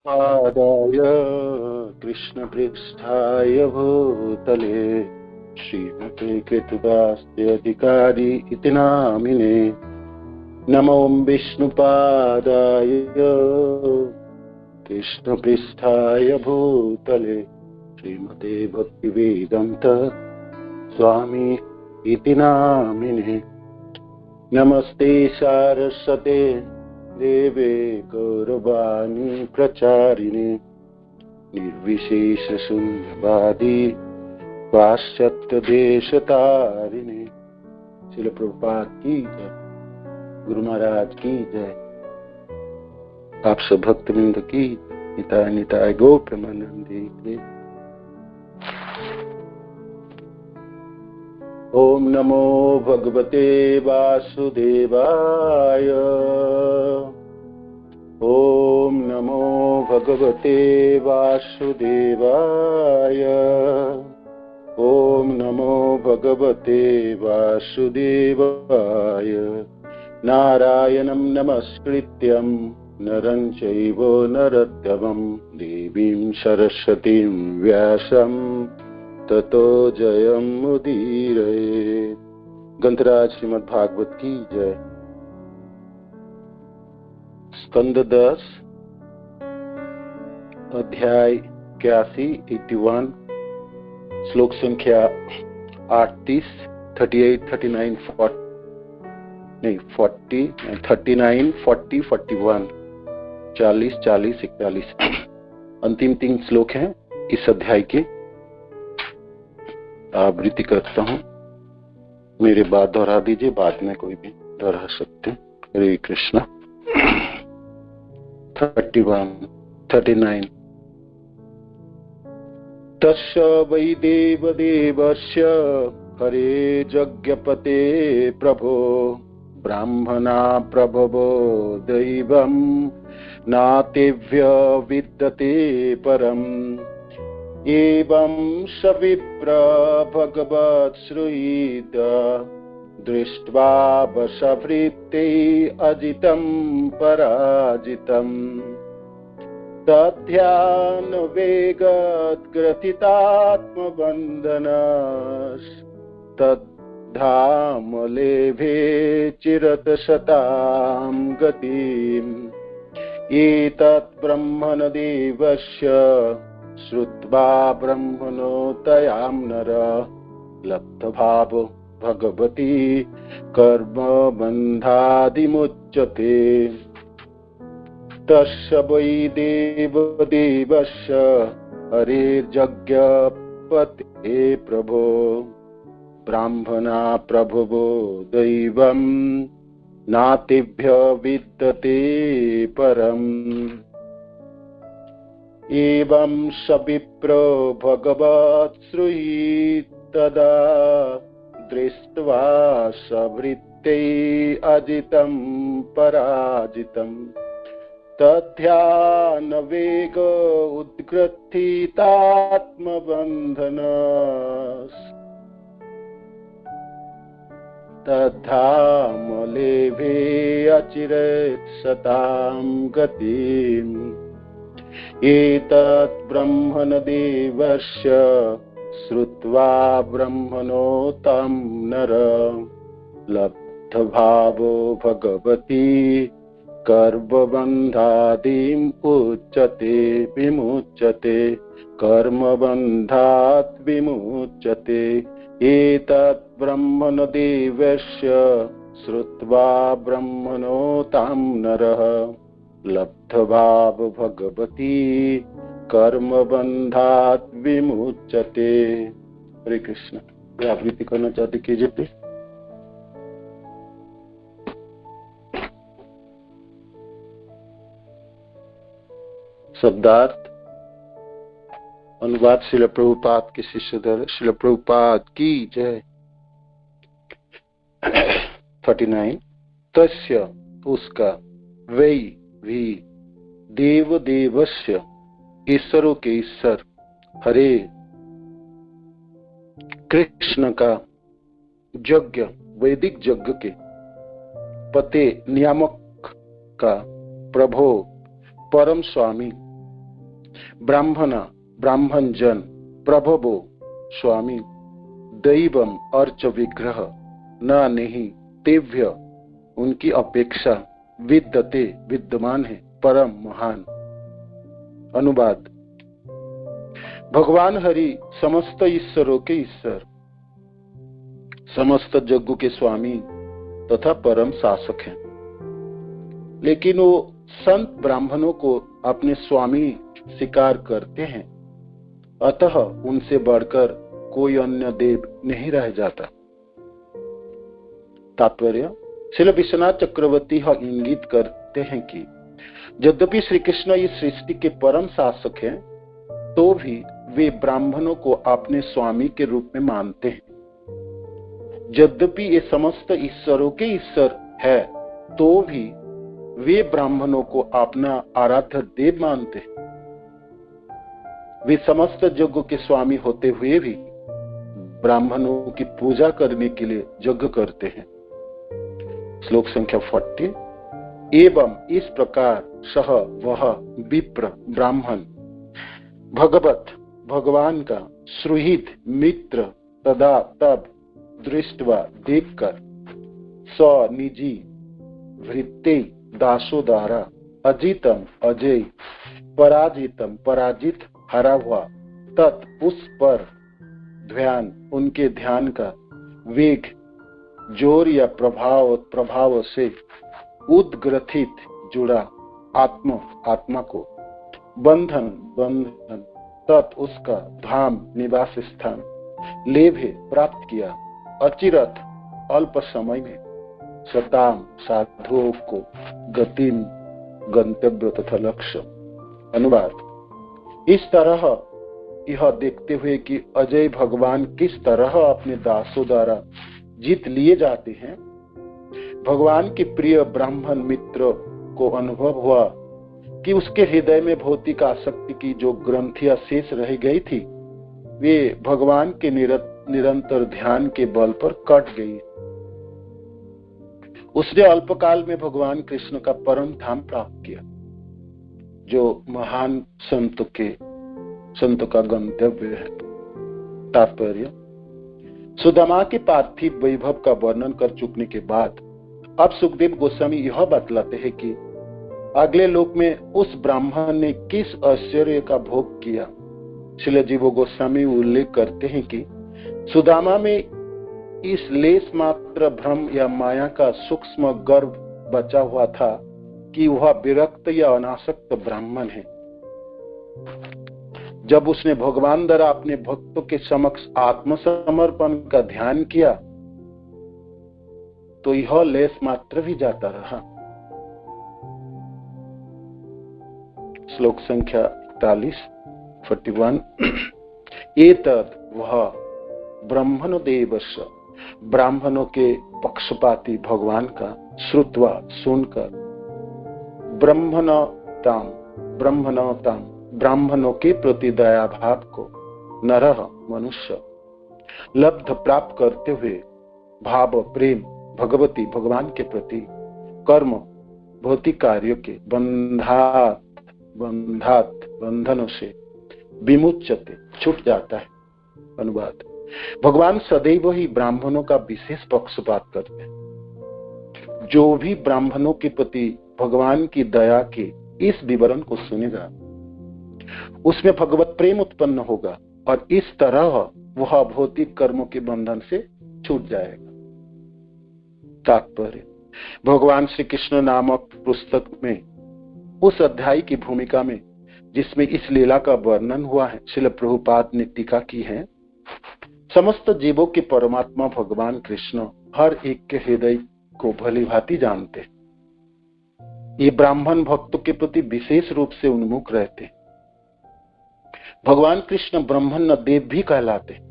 पादाय कृष्णपृष्ठाय भूतले श्रीमते कृतदास्य अधिकारी इति नामिने नमो विष्णुपादाय कृष्णपृष्ठाय भूतले श्रीमते भक्तिवेदान्त स्वामी इति नामिने नमस्ते सारस्वते देवे गौरवाणी प्रचारिणे निर्विशेष शून्यवादी पाश्चात्य देशतारिणे। श्रील प्रभुपाद की जय, गुरु महाराज की जय, आप सब भक्तवृंद की निताय निताय गौर प्रेमानंदी की। ओम नमो भगवते वासुदेवाय। ओम नमो भगवते वासुदेवाय। ओम नमो भगवते वासुदेवाय। नारायणं नमस्कृत्यं नरं चैव नरोत्तमं देवीं सरस्वतीं व्यासं ततो जयमुदीरये। ग्रंथराज श्रीमद् भागवत की जय। स्कंद 10 अध्याय 81 श्लोक संख्या 38, 38, 39, 40 नहीं 40, 39, 40, 41, 40, 40, 41 अंतिम 3 श्लोक हैं इस अध्याय के। आवृत्ति करता हूँ, मेरे बाद दोहरा दीजिए, बाद में कोई भी दोहरा सकते हैं। हरे कृष्णा। 31, 39 तस्य वै देवदेवस्य हरे यज्ञपते प्रभो ब्राह्मणा प्रभवो दैवं नातेभ्य विद्यते परम् एवं स विप्र भगवत् श्रूयेत दृष्ट्वा वशवृत्ते अजितं पराजितम् तद्ध्यानवेगद्ग्रथितात्मबन्धनस् तद्धामलेभे चिरतशतां गतिम् एतत् ब्रह्मणदेवस्य श्रुत्वा ब्रह्मणोतयां नर लब्धभावो भगवती कर्मबन्धादिमुच्यते। तस्य वै देवदेवस्य हरेर्यज्ञपते प्रभो ब्राह्मणा प्रभवो दैवं नातेभ्य विद्यते परम् एवं स विप्रो भगवत् श्रूयेत तदा दृष्ट्वा सवृत्ते अजितं पराजितम् तद्ध्यानवेग उद्ग्रथितात्मबन्धनस् तद्धामलेभे अचिरेत् सतां गतिम् एतत् ब्रह्मणदेवस्य श्रुत्वा ब्रह्मणो तं नर लब्धभावो भगवती कर्मबन्धादिम् उच्यते विमुच्यते कर्मबन्धात् विमुच्यते। एतत् ब्रह्मणदेवस्य श्रुत्वा ब्रह्मणो तं नरः लब्धभाव भगवती कर्मबन्धात् विमुच्यते। हरे कृष्ण। आवृत्ति करना चाहते कीजिए प्लीज। शब्दार्थ अनुवाद श्रील प्रभुपाद के शिष्यधर श्रील प्रभुपाद की जय। 39 तस्य उसका वै भी देव देवस्य ईश्वरों के ईश्वर हरे कृष्ण का यज्ञ वैदिक यज्ञ के पते नियामक का प्रभो परम स्वामी ब्राह्मणा ब्राह्मण जन प्रभवो स्वामी दैवम अर्च विग्रह न नहीं तेव्य उनकी अपेक्षा विद्यते विद्यमान है परम महान। अनुवाद। भगवान हरि समस्त ईश्वरों के ईश्वर, समस्त जगों के स्वामी तथा परम शासक हैं, लेकिन वो संत ब्राह्मणों को अपने स्वामी स्वीकार करते हैं, अतः उनसे बढ़कर कोई अन्य देव नहीं रह जाता। तात्पर्य। श्रील विश्वनाथ चक्रवर्ती यह इंगित करते हैं कि यद्यपि श्री कृष्ण इस सृष्टि के परम शासक हैं, तो भी वे ब्राह्मणों को अपने स्वामी के रूप में मानते हैं। यद्यपि ये समस्त ईश्वरों के ईश्वर है, तो भी वे ब्राह्मणों को अपना आराध्य देव मानते हैं। वे समस्त जगों के स्वामी होते हुए भी ब्राह्मणों की पूजा करने के लिए यज्ञ करते हैं। श्लोक संख्या 40। एवं इस प्रकार सह वह विप्र ब्राह्मण भगवत भगवान का सुहृद मित्र तदा तब दृष्टवा देखकर स्वनिजी वृत्ति दासो द्वारा अजितम अजय पराजितम पराजित हरा हुआ तत् उस पर ध्यान उनके ध्यान का वेग जोर या प्रभाव से उद्ग्रथित जुड़ा आत्मा को बंधन तत् उसका धाम निवास स्थान लेभे प्राप्त किया अचिरत अल्प समय में सताम साधुओं को गतिम गंतव्य तथा लक्ष्य। अनुवाद। इस तरह यह देखते हुए कि अजय भगवान किस तरह अपने दासों द्वारा जीत लिए जाते हैं, भगवान के प्रिय ब्राह्मण मित्र को अनुभव हुआ कि उसके हृदय में भौतिक आसक्ति की जो ग्रंथियां शेष रह गई थी, वे भगवान के निरंतर ध्यान के बल पर कट गई। उसने अल्पकाल में भगवान कृष्ण का परम धाम प्राप्त किया, जो महान संत का गंतव्य है। तात्पर्य। सुदामा के पार्थिव वैभव का वर्णन कर चुकने के बाद अब सुखदेव गोस्वामी यह बतलाते हैं कि अगले लोक में उस ब्राह्मण ने किस ऐश्वर्य का भोग किया। श्रील जीव गोस्वामी उल्लेख करते हैं कि सुदामा में इस लेस मात्र भ्रम या माया का सूक्ष्म गर्भ बचा हुआ था कि वह विरक्त या अनासक्त ब्राह्मण है। जब उसने भगवान द्वारा अपने भक्तों के समक्ष आत्मसमर्पण का ध्यान किया, तो यह लेस मात्र भी जाता रहा। श्लोक संख्या 41। एतद वह ब्राह्मण देवस्य ब्राह्मणों के पक्षपाती भगवान का श्रुत्वा सुनकर ब्राह्मणताम ब्राह्मणों के प्रति दया भाव को नरह मनुष्य लब्ध प्राप्त करते हुए भाव प्रेम भगवती भगवान के प्रति कर्म भौतिक कार्यों के बंधनों से विमुच्यते छूट जाता है। अनुवाद। भगवान सदैव ही ब्राह्मणों का विशेष पक्षपात करते हैं। जो भी ब्राह्मणों के प्रति भगवान की दया के इस विवरण को सुनेगा, उसमें भगवत प्रेम उत्पन्न होगा और इस तरह वह भौतिक कर्मों के बंधन से छूट जाएगा। तात्पर्य। भगवान श्री कृष्ण नामक पुस्तक में उस अध्याय की भूमिका में जिसमें इस लीला का वर्णन हुआ है, श्रील प्रभुपाद ने टीका की है। समस्त जीवों के परमात्मा भगवान कृष्ण हर एक के हृदय को भली भांति जानते हैं। ये ब्राह्मण भक्तों के प्रति विशेष रूप से उन्मुख रहते हैं। भगवान कृष्ण ब्रह्मण देव भी कहलाते हैं।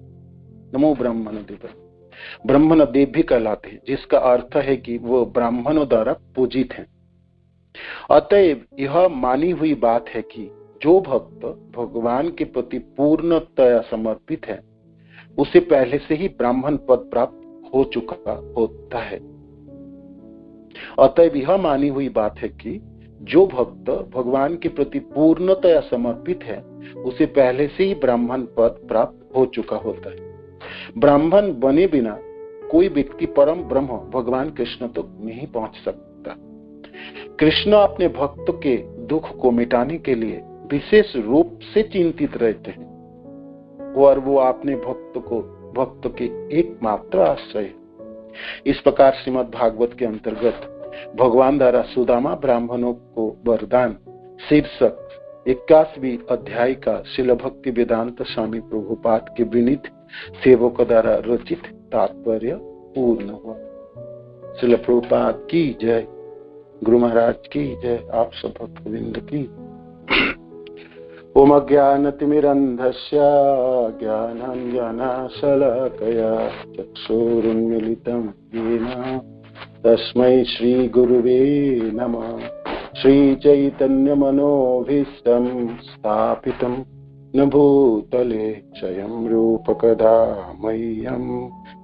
नमो ब्रह्मण देव। ब्रह्मण देव भी कहलाते हैं, जिसका अर्थ है कि वो ब्राह्मणों द्वारा पूजित हैं। अतएव यह मानी हुई बात है कि जो भक्त भगवान के प्रति पूर्णतया समर्पित है, उसे पहले से ही ब्राह्मण पद प्राप्त हो चुका होता है। अतएव यह मानी हुई बात है कि जो भक्त भगवान के प्रति पूर्णतया समर्पित है उसे पहले से ही ब्राह्मण पद प्राप्त हो चुका होता है। ब्राह्मण बने बिना कोई व्यक्ति परम ब्रह्म भगवान कृष्ण तक नहीं पहुंच सकता। कृष्ण अपने भक्त के दुख को मिटाने के लिए विशेष रूप से चिंतित रहते हैं और वो अपने भक्त के एकमात्र आश्रय है। इस प्रकार श्रीमद् भागवत के अंतर्गत भगवान द्वारा सुदामा ब्राह्मणों को वरदान शीर्षक 21वें अध्याय का श्रील भक्ति वेदांत स्वामी प्रभुपाद के विनीत सेवक द्वारा रचित तात्पर्य पूर्ण हुआ। श्रील प्रभुपाद की जय, गुरु महाराज की जय, आप सब भक्तवृंद की। ओम अज्ञानतिमिरन्धस्य ज्ञानाञ्जनशलाकया चक्षुरुन्मीलितं येन तस्मै श्रीगुरुवे नमः। श्रीचैतन्यमनोभीष्टं स्थापितं न भूतले स्वयं रूपकदा मह्यं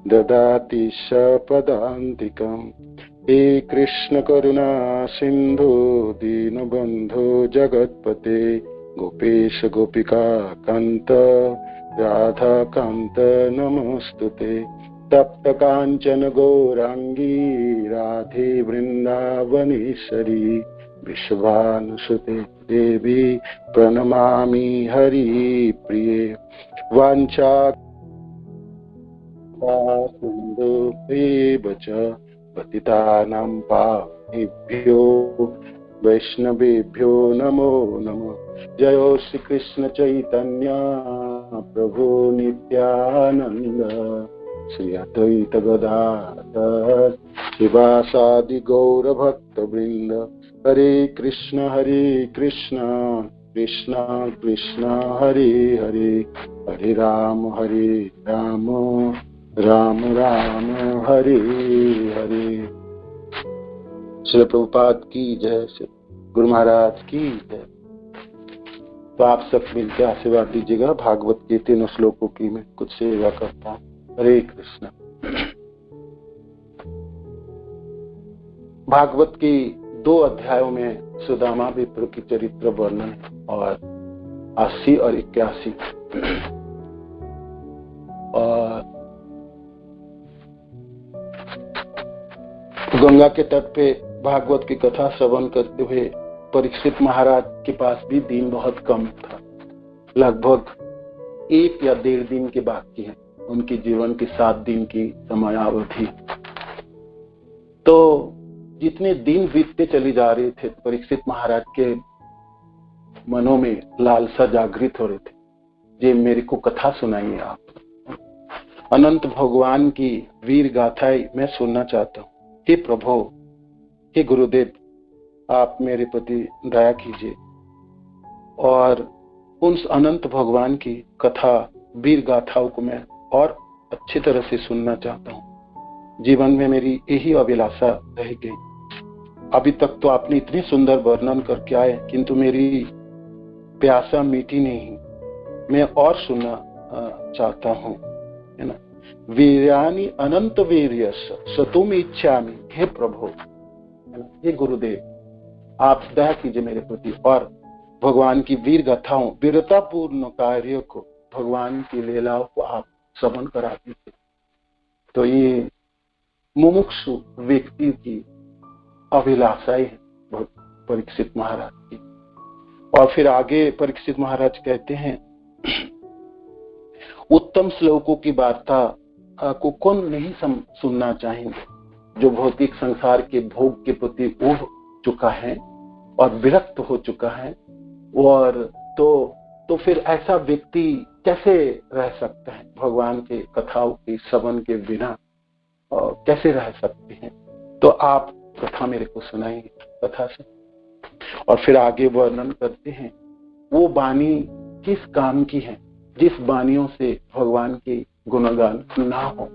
ददाति सपदान्तिकम्। हे कृष्ण करुणा सिन्धु दीनबन्धो जगत्पते गोपेश गोपिका कांत राधा कांत नमस्तुते। तप्त कांचन गौरांगी राधे वृंदावनेश्वरी विश्वानुसुते देवी प्रणमामि हरि प्रिये। वाञ्छा सिन्धुभ्येव च पतितानां पावनेभ्यो वैष्णवेभ्यो नमो नमः। जयो श्री कृष्ण चैतन्य प्रभु नित्यानंद श्री अद्वैत गदाधर शिवासादि गौर भक्त वृंद। हरे कृष्ण कृष्ण कृष्ण हरे हरे, हरे राम राम राम हरे हरे। श्री प्रभुपाद की जय, श्री गुरु महाराज की जय। तो आप सब मिलकर आशीर्वाद दीजिएगा। भागवत के 3 श्लोकों की मैं कुछ सेवा करता हूँ। हरे कृष्ण। भागवत की 2 अध्यायों में सुदामा विप्र की चरित्र वर्णन और 80 और 81 और गंगा के तट पे भागवत की कथा श्रवण करते हुए परीक्षित महाराज के पास भी दिन बहुत कम था। लगभग 1 या 1.5 दिन के बाकी है उनके जीवन की 7 दिन की समयावधि। तो जितने दिन बीतते चले जा रहे थे परीक्षित महाराज के मनों में लालसा जागृत हो रहे थे, ये मेरे को कथा सुनाइए आप। अनंत भगवान की वीर गाथाएं मैं सुनना चाहता हूँ। हे प्रभु, हे गुरुदेव, आप मेरे प्रति दया कीजिए और उन अनंत भगवान की कथा वीर गाथाओं को मैं और अच्छी तरह से सुनना चाहता हूँ। जीवन में मेरी यही अभिलाषा रह गई। अभी तक तो आपने इतनी सुंदर वर्णन करके आए, किंतु मेरी प्यासा मिटी नहीं। मैं और सुनना चाहता हूँ, है ना। वीर्यानि अनंत वीर्यस् सतुम इच्छामि। हे प्रभु, हे गुरुदेव, आप दया कीजिए मेरे प्रति और भगवान की वीर गाथाओं, वीरता पूर्ण कार्यों को, भगवान की लीलाओं को आप श्रवण करा दीजिए। तो ये मुमुक्षु व्यक्ति की अभिलाषाएं है परीक्षित महाराज की। और फिर आगे परीक्षित महाराज कहते हैं, उत्तम श्लोकों की वार्ता को कौन नहीं सुनना चाहेंगे। जो भौतिक संसार के भोग के प्रति उब चुका है और विरक्त हो चुका है, और तो फिर ऐसा व्यक्ति कैसे रह सकता है भगवान के कथाओं के श्रवण के बिना, कैसे रह सकते हैं। तो आप कथा मेरे को सुनाइए कथा से। और फिर आगे वर्णन करते हैं, वो वाणी किस काम की है जिस वाणियों से भगवान की गुणगान ना हो।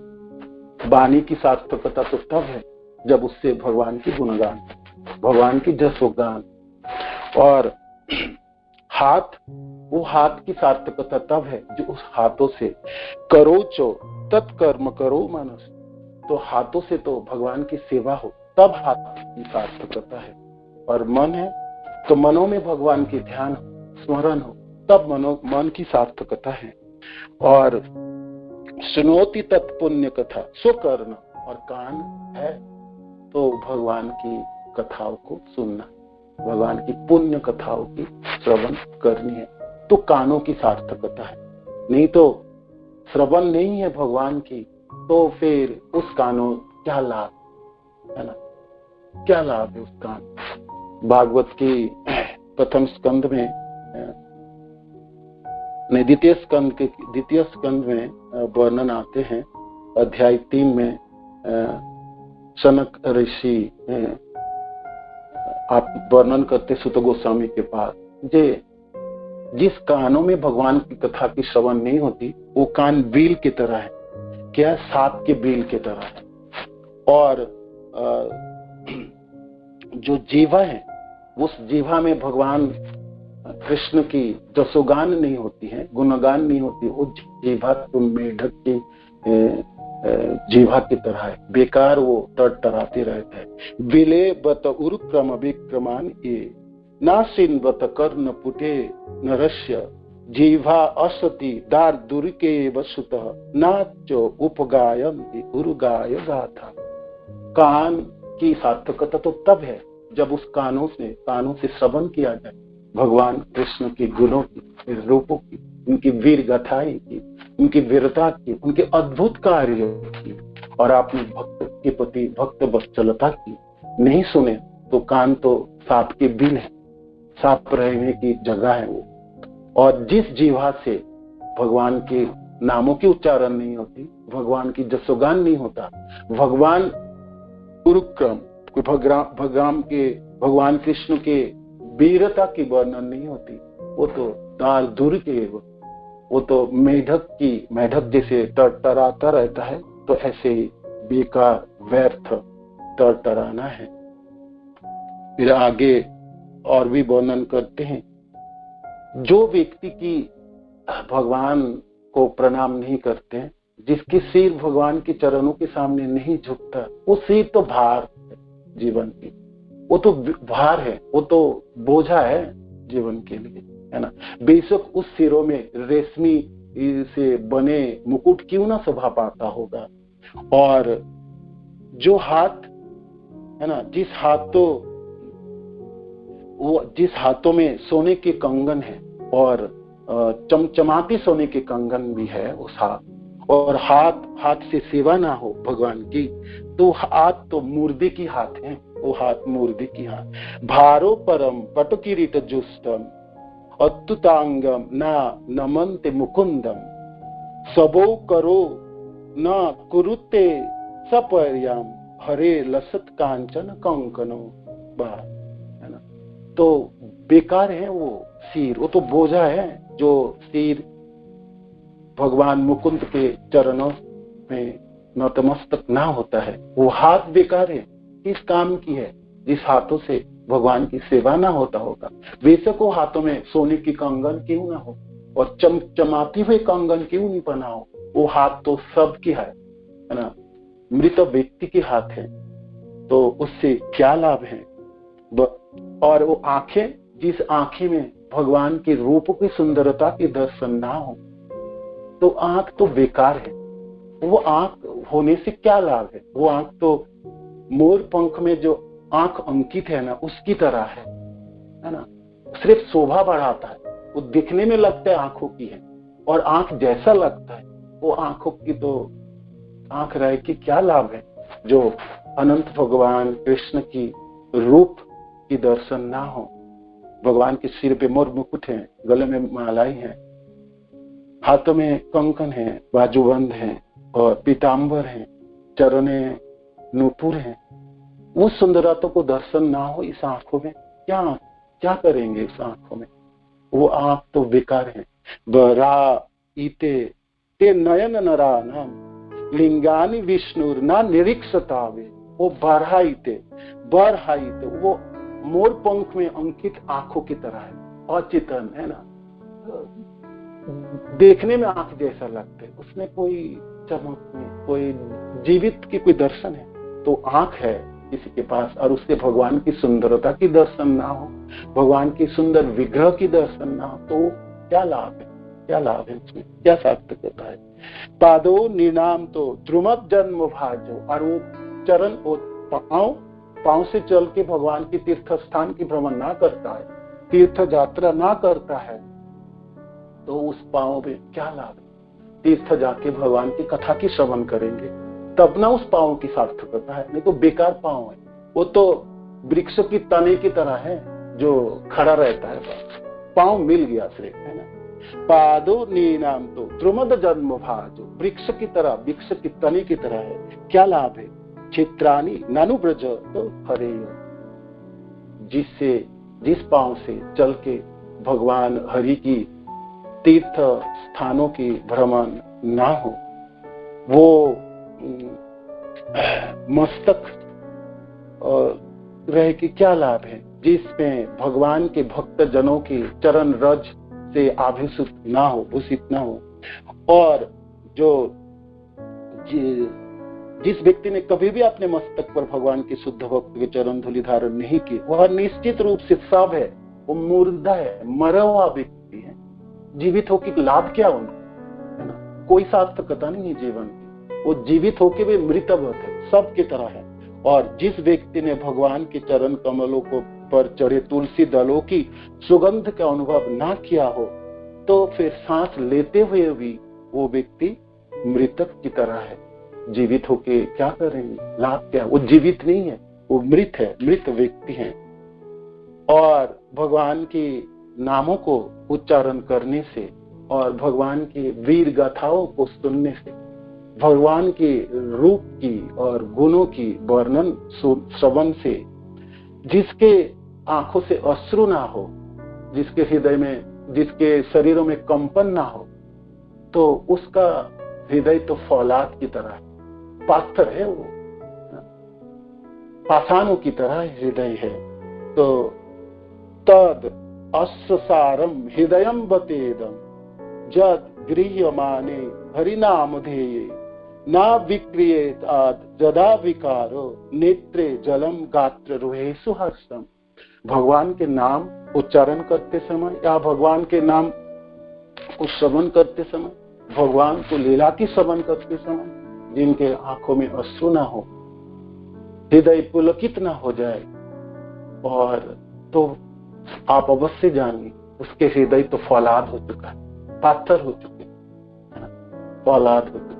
वाणी की सार्थकता तो तब है जब उससे भगवान की गुणगान, भगवान की जसोगान। और वो हाथ की सार्थकता तब है जो उस हाथों से करो चो तत्कर्म करो मानस। तो हाथों से तो भगवान की सेवा हो, तब हाथ की सार्थकता है। और मन है तो मनों में भगवान की ध्यान स्मरण हो, तब मन की सार्थकता है। और सुनोति तत्पुण्य कथा सुकर्ण, और कान है तो भगवान की कथाओं को सुनना, भगवान की पुण्य कथाओं की श्रवण करनी है, तो कानों की सार्थकता है। नहीं तो श्रवण नहीं है भगवान की, तो फिर उस कानों क्या लाभ है ना, क्या लाभ है उस कान। भागवत की प्रथम स्कंद में द्वितीय स्कंद में वर्णन आते हैं, अध्याय 3 में सनक ऋषि आप वर्णन करते सुत गोस्वामी के पास, जिस कानों में भगवान की कथा की श्रवण नहीं होती, वो कान बील की तरह है, क्या सांप के बील की तरह है। और जो जीवा है, उस जीवा में भगवान कृष्ण की जसोगान नहीं होती है, गुणगान नहीं होती, वो जीवा तो मेढक की जीवा की तरह है, बेकार वो टराते रहता है। विले बत उरुक्रम विक्रमान ये नासिन बत कर्ण पुटे नरस्य जीवा असति दार दुर्के वसुत नाचो उपगायन्ति उरुगाय गाथा। कान की सार्थकता तो तब है जब उस कानों से श्रवण किया जाए भगवान कृष्ण के गुणों की, रूपों की, उनकी वीर गाथाएं की, उनकी वीरता की, उनके अद्भुत कार्यों की, और आपने भक्त के प्रति भक्त वत्सलता की नहीं सुने तो कान तो सांप के बिल है, सांप रहने की जगह है वो। और जिस जीवा से भगवान के नामों की उच्चारण नहीं होती, भगवान की जसोगान नहीं होता, भगवान उरुक्रम भगवान कृष्ण के वीरता की वर्णन नहीं होती, वो तो दार दूर के, वो तो मेढक जैसे टराता रहता है, तो ऐसे ही बेकार व्यर्थ टराना है। फिर आगे और भी वर्णन करते हैं, जो व्यक्ति की भगवान को प्रणाम नहीं करते हैं, जिसकी सिर भगवान के चरणों के सामने नहीं झुकता, वो सिर तो भार है जीवन की, वो तो भार है, वो तो बोझा है जीवन के लिए, है ना। बेशक उस सिरों में रेशमी से बने मुकुट क्यों ना शोभा पाता होगा, और जो हाथ है ना, जिस हाथों में सोने के कंगन है और चमचमाती सोने के कंगन भी है उस हाथ, और हाथ से सेवा ना हो भगवान की, तो हाथ तो मूर्ति की हाथ है, वो हाथ मूर्ति की हाथ। भारो परम पटुकिरीट जुष्टम अत्युतांगम ना नमन्ते मुकुंदम सबो करो न कुरुते सपर्याम हरे लसत कांचन कंकनो बा, है ना। तो बेकार है वो सिर, वो तो बोझा है जो सिर भगवान मुकुंद के चरणों में नतमस्तक ना होता है। वो हाथ बेकार है, किस काम की है जिस हाथों से भगवान की सेवा ना होता होगा। बेशक वो हाथों में सोने की कंगन क्यों ना हो और चमचमाती हुए कंगन क्यों नहीं पहना हो, वो हाथ तो सबकी है ना, मृत व्यक्ति के हाथ है, तो उससे क्या लाभ है। और वो आंखें, जिस आंखें में भगवान के रूप की सुंदरता के दर्शन ना हो, तो आंख तो बेकार है। वो आंख होने से क्या लाभ है, वो आंख तो मोर पंख में जो आंख अंकित है ना, उसकी तरह है ना, सिर्फ शोभा बढ़ाता है, वो दिखने में लगता है आंखों की है, और आंख जैसा लगता है वो आंखों की तो आंख रह के क्या लाभ है, जो अनंत भगवान कृष्ण की रूप की दर्शन ना हो। भगवान के सिर पे मोर मुकुट है, गले में मालाएं हैं, हाथों में कंकन है, बाजूबंद है और पीतांबर है, चरणे नूपुर है, वो सुंदरता को दर्शन ना हो इस आंखों में, क्या करेंगे इस आंखों में, वो आंख तो बेकार है। बरा इते ते नयन नरा नाम लिंगानी विष्णुर ना निरीक्षतावे, वो बरहाइते वो मोर पंख में अंकित आंखों की तरह है, अचेतन है ना, देखने में आंख जैसा लगता है, उसमें कोई चमक नहीं, कोई जीवित की कोई दर्शन है, तो आंख है किसी के पास, और उससे भगवान की सुंदरता की दर्शन ना हो, भगवान की सुंदर विग्रह की दर्शन ना हो, तो क्या लाभ है? क्या लाभ है उसमें? क्या सार्थकता है? पादो निर्नाम तो द्रुमत जन्म भाजो, और वो चरण, वो पांव से चल के भगवान की तीर्थ स्थान की भ्रमण ना करता है, तीर्थ यात्रा ना करता है, तो उस पांव में क्या लाभ है? तीर्थ जाके भगवान की कथा की श्रवण करेंगे तब ना उस पांव की सार्थकता है, नहीं तो बेकार पांव है। वो तो वृक्ष की तने की तरह है जो खड़ा रहता है, बस पांव मिल गया सिर्फ, है ना। पादो नीनाम तो द्रुमद जन्म भाजो, वृक्ष की तरह, वृक्ष की तने की तरह है, क्या लाभ है? चित्रानी नानु ब्रज तो हरे, जिस पांव से चल के भगवान हरि की तीर्थ स्थानों की भ्रमण ना हो, वो मस्तक रह के क्या लाभ है? जिसमें भगवान के भक्त जनों की चरण रज से आभिषित ना हो, भूषित ना हो। और जो जिस व्यक्ति ने कभी भी अपने मस्तक पर भगवान के शुद्ध भक्त के चरण धूलि धारण नहीं की, वह निश्चित रूप से सब है, वो मुर्दा है, मरा हुआ व्यक्ति है। जीवित होकर लाभ क्या उनको, है ना? कोई सार्थकता नहीं है जीवन की। वो जीवित होके भी मृतवत है, सब की तरह है। और जिस व्यक्ति ने भगवान के चरण कमलों को पर चढ़े तुलसी दलों की सुगंध का अनुभव ना किया हो, तो फिर सांस लेते हुए भी वो व्यक्ति मृतक की तरह है। जीवित होके क्या करेंगे? लाभ क्या? वो जीवित नहीं है, वो मृत है, मृत व्यक्ति है। और भगवान की नामों को उच्चारण करने से और भगवान की वीर गाथाओं को सुनने से, भगवान के रूप की और गुणों की वर्णन श्रवण से, जिसके आंखों से अश्रु ना हो, जिसके हृदय में, जिसके शरीरों में कंपन ना हो, तो उसका हृदय तो फौलाद की तरह है, पाथर है, वो पाषाणों की तरह हृदय है। तो तद अस्सारम हृदयम बतेदम जद गृह्यमाने हरिनाम ध्येये ना विक्रियेत आद जदा विकारो नेत्रे जलम गात्र रुहेषु हर्षम। भगवान के नाम उच्चारण करते समय या भगवान के नाम को श्रवण करते समय, भगवान को लीला की श्रवण करते समय जिनके आंखों में अश्रु ना हो, हृदय पुलकित ना हो जाए, और तो आप अवश्य जानिए उसके हृदय तो फौलाद हो चुका है, पाथर हो चुके, फौलाद हो चुके।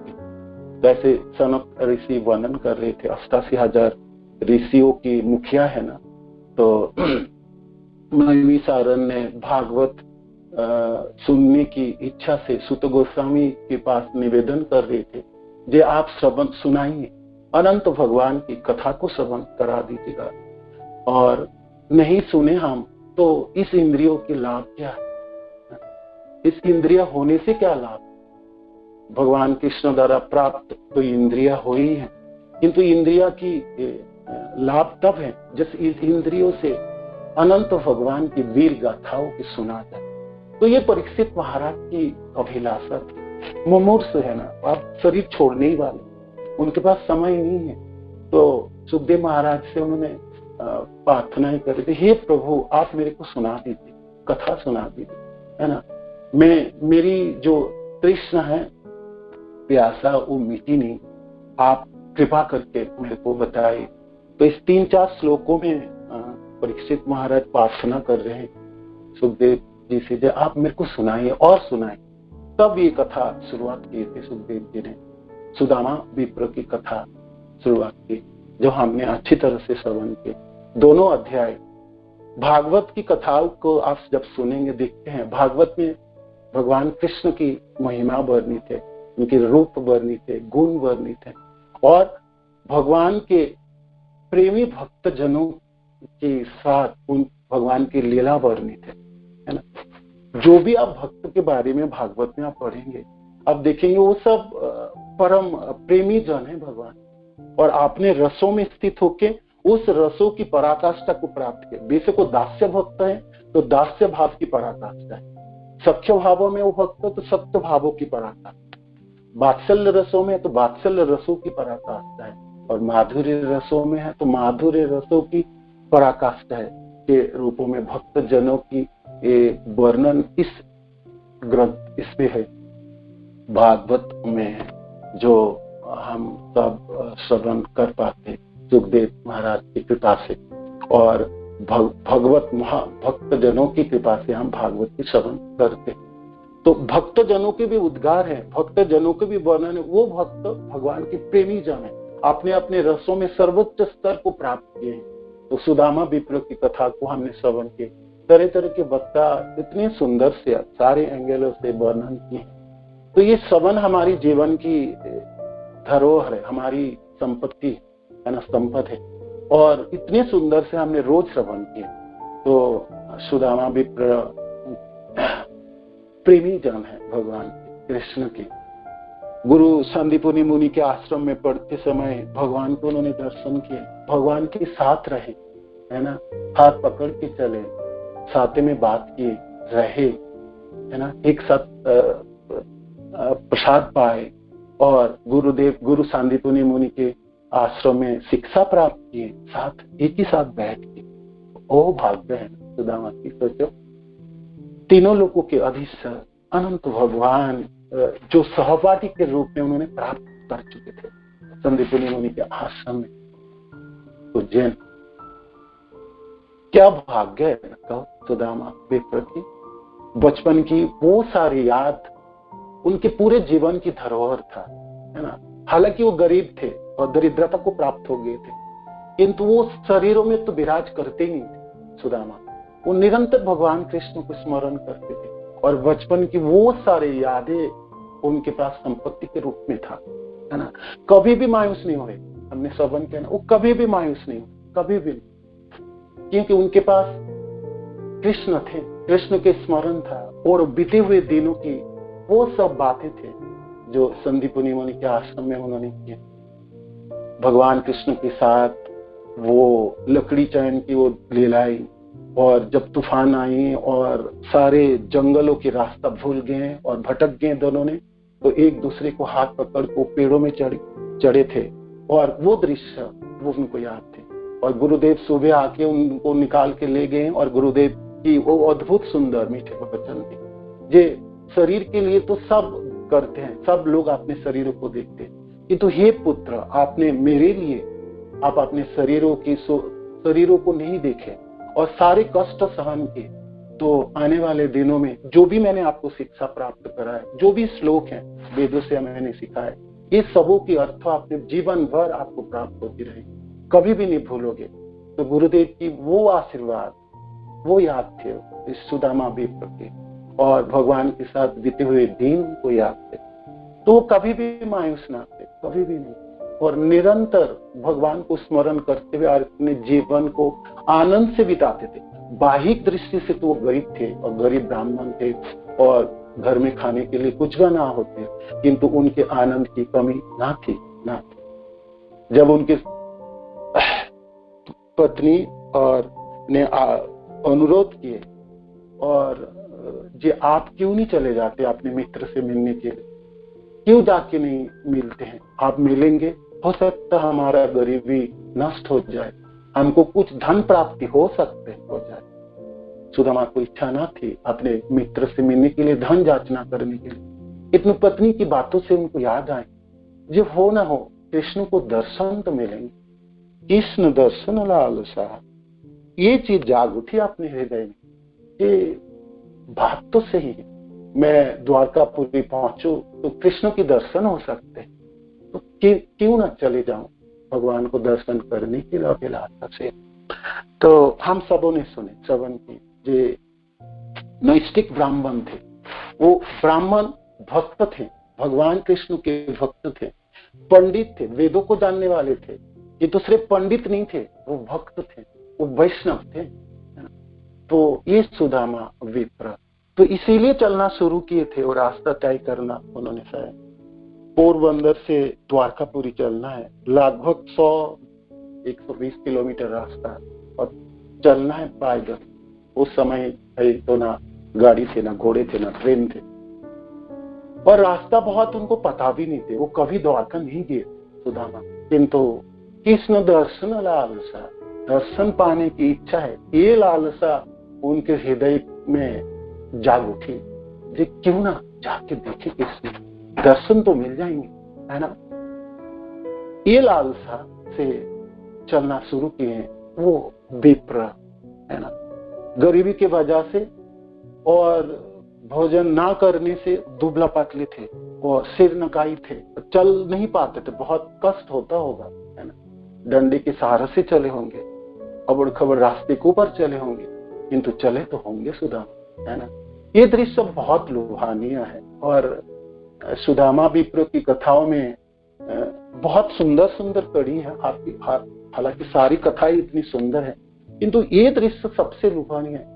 वैसे सनक ऋषि वर्णन कर रहे थे, 88,000 ऋषियों की मुखिया है ना, तो नैमिषारण्य ने भागवत सुनने की इच्छा से सुत गोस्वामी के पास निवेदन कर रहे थे, जे आप श्रवण सुनाइए, अनंत भगवान की कथा को श्रवण करा दीजिएगा। और नहीं सुने हम तो इस इंद्रियों के लाभ क्या है? इस इंद्रिय होने से क्या लाभ? भगवान कृष्ण द्वारा प्राप्त तो इंद्रिया हो ही है, किंतु इंद्रिया की लाभ तब है जब इस इंद्रियों से अनंत भगवान की वीर गाथाओं की सुना जाए। तो ये परीक्षित महाराज की अभिलाषा थी। मुमूर्ष है ना, आप शरीर छोड़ने ही वाले, उनके पास समय नहीं है। तो सुखदेव महाराज से उन्होंने प्रार्थनाएं कर दी, हे प्रभु आप मेरे को सुना दीजिए, कथा सुना दीजिए, है ना। मेरी जो तृष्णा है, प्यासा, वो मिटी नहीं, आप कृपा करके मेरे को बताए। तो इस 3-4 श्लोकों में परीक्षित महाराज प्रार्थना कर रहे हैं सुखदेव जी से, जो आप मेरे को सुनाइए और सुनाइए। तब ये कथा शुरुआत की थी सुखदेव जी ने, सुदामा विप्र की कथा शुरुआत की, जो हमने अच्छी तरह से श्रवण किए। दोनों अध्याय भागवत की कथाओं को आप जब सुनेंगे, देखते हैं भगवत में भगवान कृष्ण की महिमा वर्णित है, उनके रूप वर्णित है, गुण वर्णित है, और भगवान के प्रेमी भक्त जनों के साथ उन भगवान की लीला वर्णित है ना। जो भी आप भक्त के बारे में भागवत में आप पढ़ेंगे, आप देखेंगे वो सब परम प्रेमी जन है भगवान, और आपने रसों में स्थित होके उस रसों की पराकाष्ठा को प्राप्त किया। बेशक वो दास्य भक्त है तो दास्य भाव की पराकाष्ठा है, सख्य भावों में वो भक्त तो सख्य भावों की पराकाष्ठा, वात्सल्य रसों में तो वात्सल्य रसों की पराकाष्ठा है। और माधुर्य रसों में है, तो माधुर्य रसों की पराकाष्ठा है के रूपों में भक्त जनों की ये वर्णन इस ग्रंथ इसमें है, भागवत में है, जो हम सब श्रवण कर पाते सुखदेव महाराज की कृपा से, और भगवत भक्त जनों की कृपा से हम भागवत की श्रवण करते। तो भक्त जनों के भी उद्गार है, भक्त जनों के भी वर्णन है। वो भक्त भगवान के प्रेमी जन है, आपने अपने रसों में सर्वोच्च स्तर को प्राप्त किए हैं। तो सुदामा विप्र की कथा को हमने श्रवण किए, तरह तरह के वक्ता इतने सुंदर से सारे एंगलों से वर्णन किए। तो ये श्रवण हमारी जीवन की धरोहर है, हमारी संपत्ति है ना, संपद है, और इतने सुंदर से हमने रोज श्रवण किए। तो सुदामा विप्र प्रेमी जन है भगवान कृष्ण के। गुरु सांदीपनि मुनि के आश्रम में पढ़ते समय भगवान को उन्होंने दर्शन किए, भगवान के साथ रहे, है ना, हाथ पकड़ के चले, साथ में बात किए, रहे, है ना, एक साथ प्रसाद पाए, और गुरु सांदीपनि मुनि के आश्रम में शिक्षा प्राप्त किए, साथ एक ही साथ बैठ के। ओ भाग्य है सुदामा की। सोचो, तीनों लोगों के अधीश्वर अनंत भगवान जो सहपाठी के रूप में उन्होंने प्राप्त कर चुके थे सांदीपनि मुनि के आश्रम में। तो जैन क्या भाग्य है कहो सुदामा विप्र की। बचपन की वो सारी याद उनके पूरे जीवन की धरोहर था, है ना। हालांकि वो गरीब थे और दरिद्रता को प्राप्त हो गए थे, किंतु वो शरीरों में तो विराज करते ही नहीं थे सुदामा। वो निरंतर भगवान कृष्ण को स्मरण करते थे, और बचपन की वो सारी यादें उनके पास संपत्ति के रूप में था, है ना। कभी भी मायूस नहीं हुए, हमने श्रवण किया ना, वो कभी भी मायूस नहीं हुए, कभी भी नहीं, क्योंकि उनके पास कृष्ण थे, कृष्ण के स्मरण था, और बीते हुए दिनों की वो सब बातें थे जो सांदीपनि मुनि के आश्रम में उन्होंने किए। भगवान कृष्ण के साथ वो लकड़ी चयन की वो लीलाएं, और जब तूफान आई और सारे जंगलों की रास्ता भूल गए और भटक गए दोनों ने, तो एक दूसरे को हाथ पकड़ को पेड़ों में चढ़े थे, और वो दृश्य वो उनको याद थे। और गुरुदेव सुबह आके उनको निकाल के ले गए, और गुरुदेव की वो अद्भुत सुंदर मीठे वचन थे। ये शरीर के लिए तो सब करते हैं, सब लोग अपने शरीरों को देखते हैं, किंतु हे पुत्र, आपने मेरे लिए आप अपने शरीरों को नहीं देखे और सारे कष्ट सहन किए। तो आने वाले दिनों में जो भी मैंने आपको शिक्षा प्राप्त करा है, जो भी श्लोक है वेदों से मैंने सीखा है, ये सबों की अर्थ आपने जीवन भर आपको प्राप्त होती रहेगी, कभी भी नहीं भूलोगे। तो गुरुदेव की वो आशीर्वाद, वो याद थे इस सुदामा विप्र के, और भगवान के साथ बीते हुए दिन को याद थे। तो कभी भी मायूस ना थे, कभी भी नहीं, और निरंतर भगवान को स्मरण करते हुए अपने जीवन को आनंद से बिताते थे। बाहिक दृष्टि से तो वो गरीब थे, और गरीब ब्राह्मण थे, और घर में खाने के लिए कुछ भी ना होते, किंतु उनके आनंद की कमी ना थी। जब उनके पत्नी और ने अनुरोध किए, और जी आप क्यों नहीं चले जाते अपने मित्र से मिलने के लिए, क्यों जाके नहीं मिलते हैं, आप मिलेंगे, हो सकता हमारा गरीबी नष्ट हो जाए, हमको कुछ धन प्राप्ति हो सकते हो जाए। सुदामा को इच्छा ना थी अपने मित्र से मिलने के लिए, धन याचना करने के लिए। इतनी पत्नी की बातों से उनको याद आए, जो हो ना हो कृष्ण को दर्शन तो मिलेंगे, कृष्ण दर्शन लालसा, ये चीज जाग उठी अपने हृदय में। ये बात तो सही है, मैं द्वारकापुरी पहुंचू तो कृष्ण के दर्शन हो सकते हैं, तो क्यों ना चले जाऊं भगवान को दर्शन करने के लिए अभिलाषा से। तो हम सबों ने सुने श्रवण की, जे नैष्ठिक ब्राह्मण थे, वो ब्राह्मण भक्त थे, भगवान कृष्ण के भक्त थे, पंडित थे, वेदों को जानने वाले थे। ये तो सिर्फ पंडित नहीं थे, वो भक्त थे, वो वैष्णव थे। तो ये सुदामा विप्र तो इसीलिए चलना शुरू किए थे, और रास्ता तय करना उन्होंने शायद पोरबंदर से द्वारकापुरी चलना है, लगभग 100-120 किलोमीटर रास्ता है, और चलना है पैदल। उस समय तो ना गाड़ी थे, ना घोड़े थे, ना ट्रेन थे, और रास्ता बहुत उनको पता भी नहीं थे, वो कभी द्वारका नहीं गए सुदामा, किंतु कृष्ण दर्शन लालसा, दर्शन पाने की इच्छा है, ये लालसा उनके हृदय में जाग उठी। जे क्यों ना जाके देखे कृष्ण, दर्शन तो मिल जाएंगे, है ना। ये लालसा से चलना शुरू किए वो विप्र, है ना। गरीबी की वजह से और भोजन ना करने से दुबला पतले थे और सिर नकाई थे, चल नहीं पाते थे, बहुत कष्ट होता होगा, है ना। डंडे के सहारे से चले होंगे, अबड़ खबड़ रास्ते के ऊपर चले होंगे, किंतु चले तो होंगे सुदामा, है ना। ये दृश्य बहुत लुभानीय है। और सुदामा विप्र की कथाओं में बहुत सुंदर सुंदर कड़ी है। हालांकि सारी कथाएं इतनी सुंदर है, किंतु ये दृश्य सबसे लुभानीय है।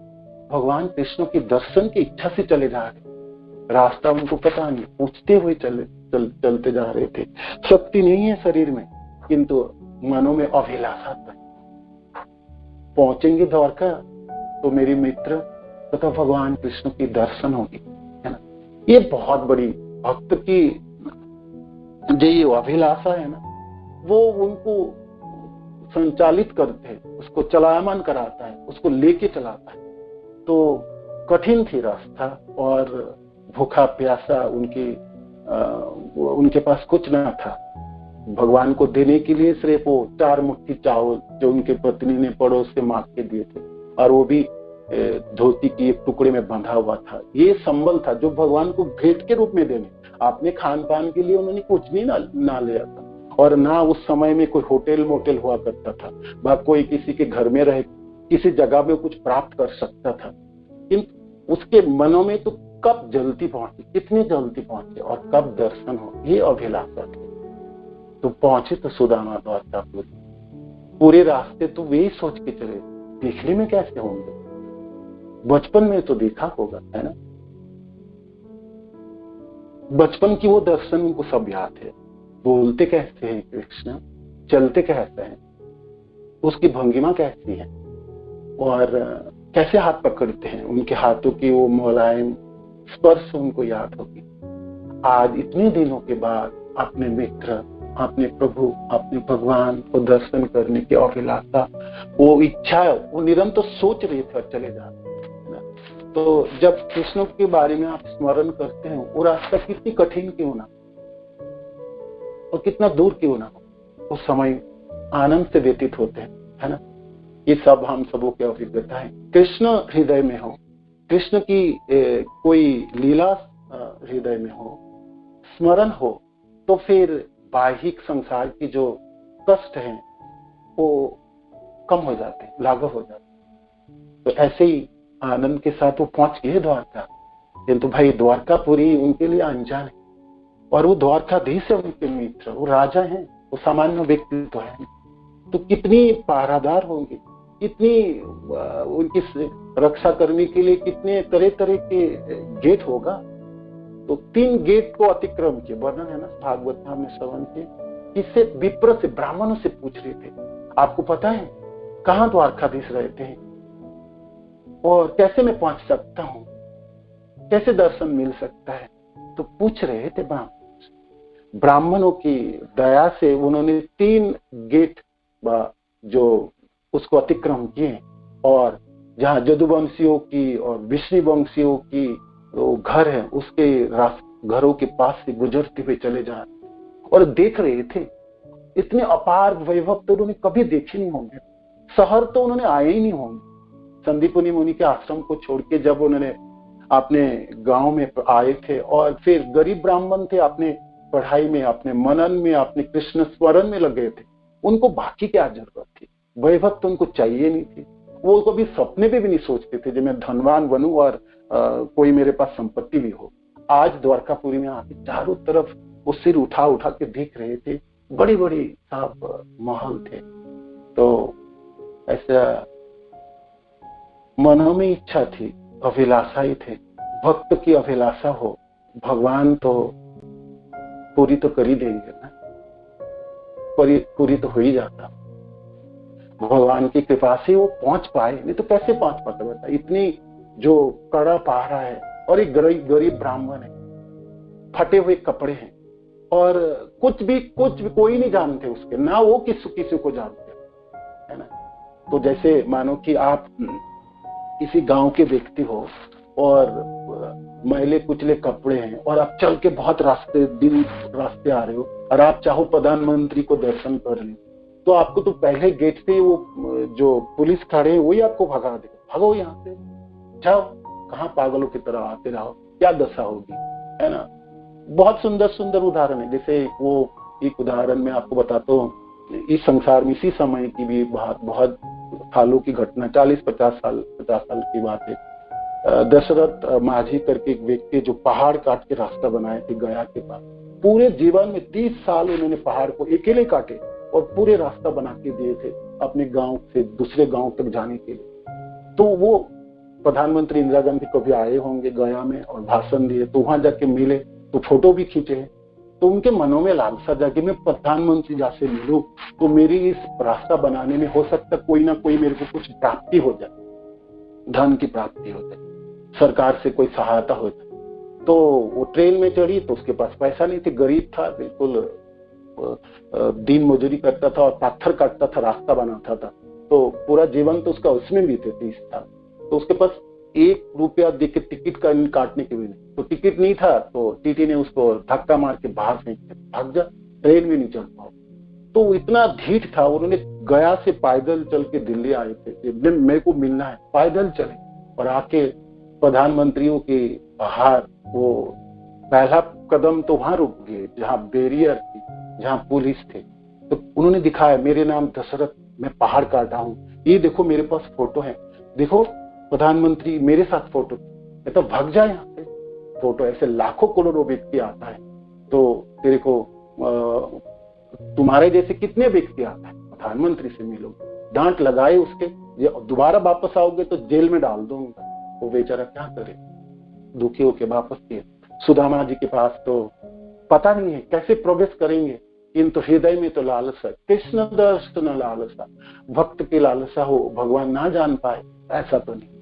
भगवान कृष्ण की दर्शन की इच्छा से चले जा रहे, रास्ता उनको पता नहीं, पूछते हुए चलते जा रहे थे। शक्ति नहीं है शरीर में, किंतु मनों में अभिलाषा था। पहुंचेंगे द्वारका तो मेरे मित्र तथा भगवान कृष्ण की दर्शन होगी, है ना। ये बहुत बड़ी भक्त की जो ये अभिलाषा है ना, वो उनको संचालित करते हैं, उसको चलायमान कराता है, उसको लेके चलाता है। तो कठिन थी रास्ता और भूखा प्यासा उनके पास कुछ ना था। भगवान को देने के लिए सिर्फ वो 4 मुट्ठी चावल जो उनके पत्नी ने पड़ोस से मांग के दिए थे, और वो भी धोती की एक टुकड़े में बंधा हुआ था। ये संबल था जो भगवान को भेंट के रूप में देने, अपने खान पान के लिए उन्होंने कुछ भी ना लिया था। और ना उस समय में कोई होटल मोटेल हुआ करता था, वह कोई किसी के घर में रह किसी जगह में कुछ प्राप्त कर सकता था। किंतु उसके मनों में तो कब जल्दी पहुंचे, कितनी जल्दी पहुंचे और कब दर्शन हो, ये अभिलाषा थी। तो पहुंचे तो सुदामा द्वारकापुर, पूरे रास्ते तो वे ही सोच के चले, देखने में कैसे होंगे, बचपन में तो देखा होगा, है ना। बचपन की वो दर्शन उनको सब याद है। बोलते कैसे हैं कृष्ण, चलते कैसे हैं, उसकी भंगिमा कैसी है, और कैसे हाथ पकड़ते हैं, उनके हाथों की वो मुलायम स्पर्श उनको याद होगी। आज इतने दिनों के बाद अपने मित्र, अपने प्रभु, अपने भगवान को दर्शन करने की अभिलाषा, वो इच्छा, वो निरंतर सोच रहे थे और चले जा रहे। तो जब कृष्ण के बारे में आप स्मरण करते हैं, वो रास्ता कितनी कठिन क्यों ना और कितना दूर क्यों ना हो, वो समय आनंद से व्यतीत होते हैं, है ना। ये सब हम सबों की अभिज्ञता है। कृष्ण हृदय में हो, कृष्ण की कोई लीला हृदय में हो, स्मरण हो, तो फिर बाहिक संसार की जो कष्ट है वो कम हो जाते हैं, लाघव हो जाते हैं। तो ऐसे ही आनंद के साथ वो पहुंच गए द्वारका। किंतु भाई द्वारकापुरी उनके लिए अनजान है, और वो द्वारकाधीश है, उनके मित्र, वो राजा हैं, वो सामान्य व्यक्ति तो है। तो कितनी पहरादार होंगे, कितनी उनकी रक्षा करने के लिए कितने तरह तरह के गेट होगा। तो 3 गेट को अतिक्रम किए, वर्णन है ना भागवत में, हमने श्रवण किए। इससे विप्र से, ब्राह्मणों से पूछ रहे थे, आपको पता है कहाँ द्वारकाधीश रहते हैं और कैसे मैं पहुंच सकता हूं, कैसे दर्शन मिल सकता है। तो पूछ रहे थे ब्राह्मणों की दया से उन्होंने 3 गेट जो उसको अतिक्रम किए, और जहां जदुवंशियों की और विष्णुवंशियों की वो घर है, उसके घरों के पास से गुजरते हुए चले जा रहे और देख रहे थे। इतने अपार वैभव तो उन्होंने कभी देखे नहीं होंगे, शहर तो उन्होंने आए ही नहीं होंगे। संदीपनी मुनि के आश्रम को छोड़ के जब उन्होंने अपने गांव में आए थे, और फिर गरीब ब्राह्मण थे, अपने पढ़ाई में, अपने मनन में, अपने कृष्ण स्मरण में लगे थे, उनको बाकी क्या जरूरत थी, वैभव तो उनको चाहिए नहीं थी। वो कभी सपने में भी नहीं सोचते थे कि मैं धनवान बनूं और कोई मेरे पास संपत्ति भी हो। आज द्वारकापुरी में आके चारों तरफ वो सिर उठा उठा के देख रहे थे, बड़ी बड़ी सब महल थे। तो ऐसा मनों में इच्छा थी, अभिलाषा ही थे। भक्त की अभिलाषा हो, भगवान तो पूरी तो कर ही देंगे ना, पूरी तो हो ही जाता। भगवान की कृपा से वो पहुंच पाए, नहीं तो कैसे पहुंच पाता बता। इतनी जो कड़ा पहाड़ा है, और एक गरीब ब्राह्मण है, फटे हुए कपड़े हैं, और कुछ भी कोई नहीं जानते उसके, ना वो किसी को जानते, है ना। तो जैसे मानो कि आप किसी गांव के व्यक्ति हो और मैले कुचले कपड़े हैं और आप चल के बहुत रास्ते आ रहे हो और आप चाहो प्रधानमंत्री को दर्शन कर ले, तो आपको तो पहले गेट से वो जो पुलिस खड़े हैं वही आपको भगा दे, भागो यहाँ से, जाओ, कहाँ पागलों की तरह आते रहो, क्या दशा होगी, है ना। बहुत सुंदर सुंदर उदाहरण है। जैसे वो एक उदाहरण मैं आपको बताता हूँ, इस संसार में इसी समय की भी बहुत सालों की घटना, 50 साल की बात है। दशरथ माझी करके एक व्यक्ति जो पहाड़ काट के रास्ता बनाए थे गया के पास, पूरे जीवन में 30 साल उन्होंने पहाड़ को अकेले काटे और पूरे रास्ता बना के दिए थे अपने गांव से दूसरे गांव तक जाने के लिए। तो वो प्रधानमंत्री इंदिरा गांधी कभी आए होंगे गया में और भाषण दिए, तो वहां जाके मिले, तो फोटो भी खींचे हैं। तो उनके मनों में लालसा जाके मैं प्रधानमंत्री जैसे मिलूं तो मेरी इस रास्ता बनाने में हो सकता कोई ना कोई मेरे को कुछ प्राप्ति हो जाए, धन की प्राप्ति हो जाए, सरकार से कोई सहायता हो जाए। तो वो ट्रेन में चढ़ी तो उसके पास पैसा नहीं थी, गरीब था बिल्कुल, दिन मजदूरी करता था और पत्थर काटता था, रास्ता बनाता था। तो पूरा जीवन तो उसका उसमें बीते 30 साल। तो उसके पास 1 रुपया दे के टिकट काटने के भी नहीं, तो टिकट नहीं था, तो टीटी ने उसको धक्का मार के बाहर फेंक दिया, भाग जा, ट्रेन में नहीं चढ़ पाओ। तो इतना ढीठ था, उन्होंने गया से पैदल चल के दिल्ली आए थे, मेरे को मिलना है, पैदल चले और आके प्रधानमंत्रियों के बाहर वो पहला कदम तो वहां रुक गए जहां बैरियर थी, जहां पुलिस थे। तो उन्होंने दिखाया, मेरे नाम दशरथ, मैं पहाड़ काटा हूं, ये देखो मेरे पास फोटो है, देखो प्रधानमंत्री मेरे साथ फोटो, मैं तो भाग जाए यहाँ से। फोटो ऐसे लाखों करोड़ों व्यक्ति आता है, तो तेरे को तुम्हारे जैसे कितने व्यक्ति आता है, प्रधानमंत्री से मिलो, डांट लगाए उसके, दोबारा वापस आओगे तो जेल में डाल दूंगा। वो बेचारा क्या करे, दुखी होके वापस किए। सुदामा जी के पास तो पता नहीं है कैसे प्रवेश करेंगे, किंतु हृदय में तो लालसा, कृष्ण दर्शन लालसा, भक्त की लालसा हो, भगवान ना जान पाए ऐसा तो नहीं।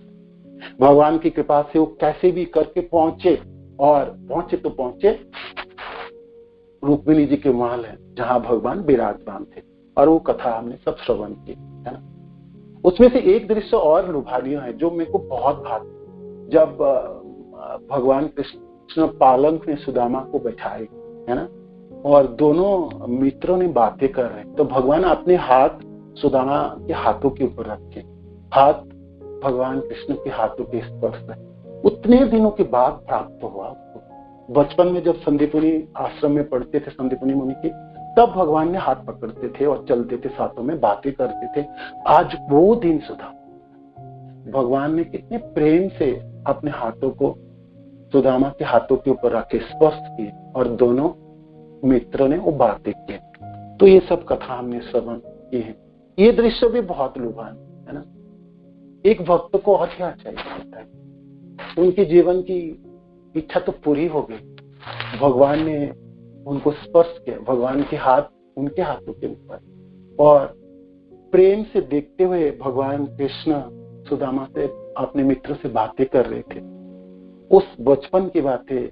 भगवान की कृपा से वो कैसे भी करके पहुंचे, और पहुंचे रुक्मिणी जी के महल है जहां भगवान विराजमान थे, और वो कथा हमने सब श्रवण की, है ना। उसमें से एक दृश्य और लुभानिया है जो मेरे को बहुत भाता, जब भगवान कृष्ण पालंक में सुदामा को बैठाए, है ना, और दोनों मित्रों ने बातें कर रहे हैं, तो भगवान अपने हाथ सुदामा के हाथों के ऊपर रखे, हाथ भगवान कृष्ण के हाथों के स्पर्श है। उतने दिनों के बाद प्राप्त हुआ। बचपन में जब संदीपनी आश्रम में पढ़ते थे, संदीपनी मुनि की, तब भगवान ने हाथ पकड़ते थे और चलते थे, साथों में बातें करते थे। आज वो दिन सुधा, भगवान ने कितने प्रेम से अपने हाथों को सुदामा के हाथों के ऊपर रखे, स्पर्श किए, और दोनों मित्रों ने वो बातें की। तो ये सब कथा हमने श्रवण की है। ये दृश्य भी बहुत लुभान है ना। एक भक्त को और क्या चाहिए होता है, उनके जीवन की इच्छा तो पूरी हो गई, भगवान ने उनको स्पर्श किया, भगवान के हाथ उनके हाथों के ऊपर, और प्रेम से देखते हुए भगवान कृष्ण सुदामा से अपने मित्र से बातें कर रहे थे। उस बचपन की बातें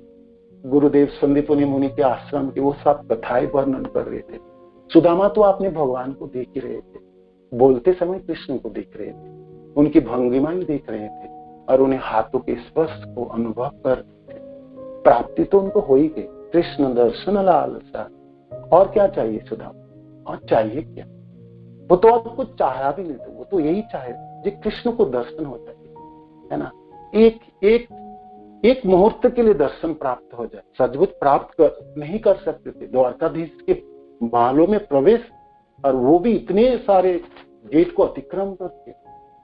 गुरुदेव संदीपनी मुनि के आश्रम की वो सब कथाएं वर्णन कर रहे थे। सुदामा तो अपने भगवान को देख ही रहे थे, बोलते समय कृष्ण को देख रहे थे, उनकी भंगिमाएं देख रहे थे, और उन्हें हाथों के स्पर्श को अनुभव कर रहे थे। प्राप्ति तो उनको हो ही गई, कृष्ण दर्शन लालसा। और क्या चाहिए सुदामा, और चाहिए क्या, वो तो और कुछ चाहा भी नहीं था, वो तो यही चाहे कि कृष्ण को दर्शन हो जाए, है ना। एक मुहूर्त के लिए दर्शन प्राप्त हो जाए। सचमुच प्राप्त नहीं कर सकते थे, द्वारकाधीश के महलों में प्रवेश, और वो भी इतने सारे गेट को अतिक्रम करके,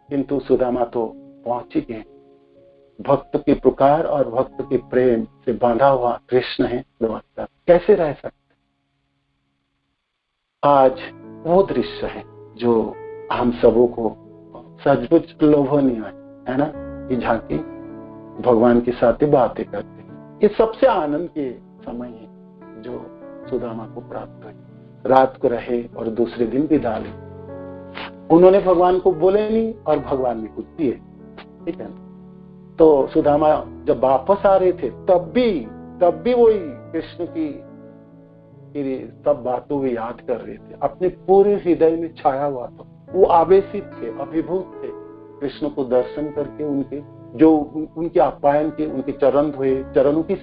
किंतु सुदामा तो पहुंच ही गए। भक्त के पुकार और भक्त के प्रेम से बांधा हुआ कृष्ण है द्वारका, कैसे रह सकते। आज वो दृश्य है जो हम सबों को सचमुच लोभनीय है ना, कि झांकी भगवान के साथ बातें करते हैं। ये सबसे आनंद के समय है जो सुदामा को प्राप्त हुई। रात को रहे और दूसरे दिन विदा ले। उन्होंने भगवान को बोले नहीं और भगवान ने कुछ दिए, ठीक है। तो सुदामा जब वापस आ रहे थे तब भी वही कृष्ण की की सब बातों वे याद कर रहे थे, अपने पूरे हृदय में छाया हुआ था। वो आवेशित थे, अभिभूत थे कृष्ण को दर्शन करके, उनके जो उनके आप्यायन के, उनके चरण धोए,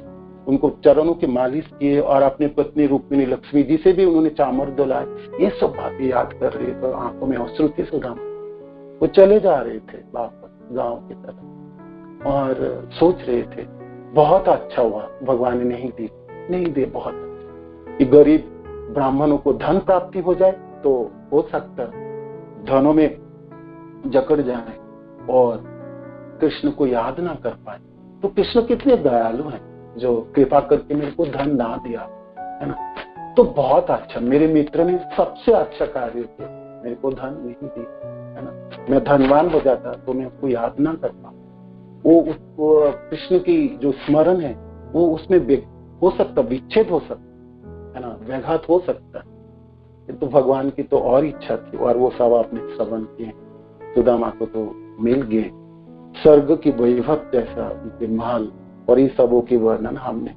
उनको चरणों की मालिश किए और अपने पत्नी रुक्मिणी लक्ष्मी जी से भी उन्होंने चामर दिलाए। ये सब बातें याद कर रहे थे, आंखों में अश्रु थे सुदामा। वो चले जा रहे थे वापस गांव की तरफ और सोच रहे थे बहुत अच्छा हुआ भगवान ने नहीं दे बहुत अच्छा। कि गरीब ब्राह्मणों को धन प्राप्ति हो जाए तो हो सकता धनों में जकड़ जाए और कृष्ण को याद ना कर पाए। तो कृष्ण कितने दयालु हैं जो कृपा करके मेरे को धन ना दिया, है ना। तो बहुत अच्छा, मेरे मित्र ने सबसे अच्छा कार्य किया, मेरे को धन नहीं दी, है ना। मैं धनवान हो जाता तो मैं उसको याद ना कर पाता। वो कृष्ण की जो स्मरण है वो उसमें हो सकता, विच्छेद हो सकता, है ना, व्याघात हो सकता है। तो भगवान की तो और इच्छा थी और वो सब आपने श्रवण किए। सुदामा को तो मिल गए स्वर्ग की वैभव जैसा उनके महल, और इस सबों की वर्णन हमने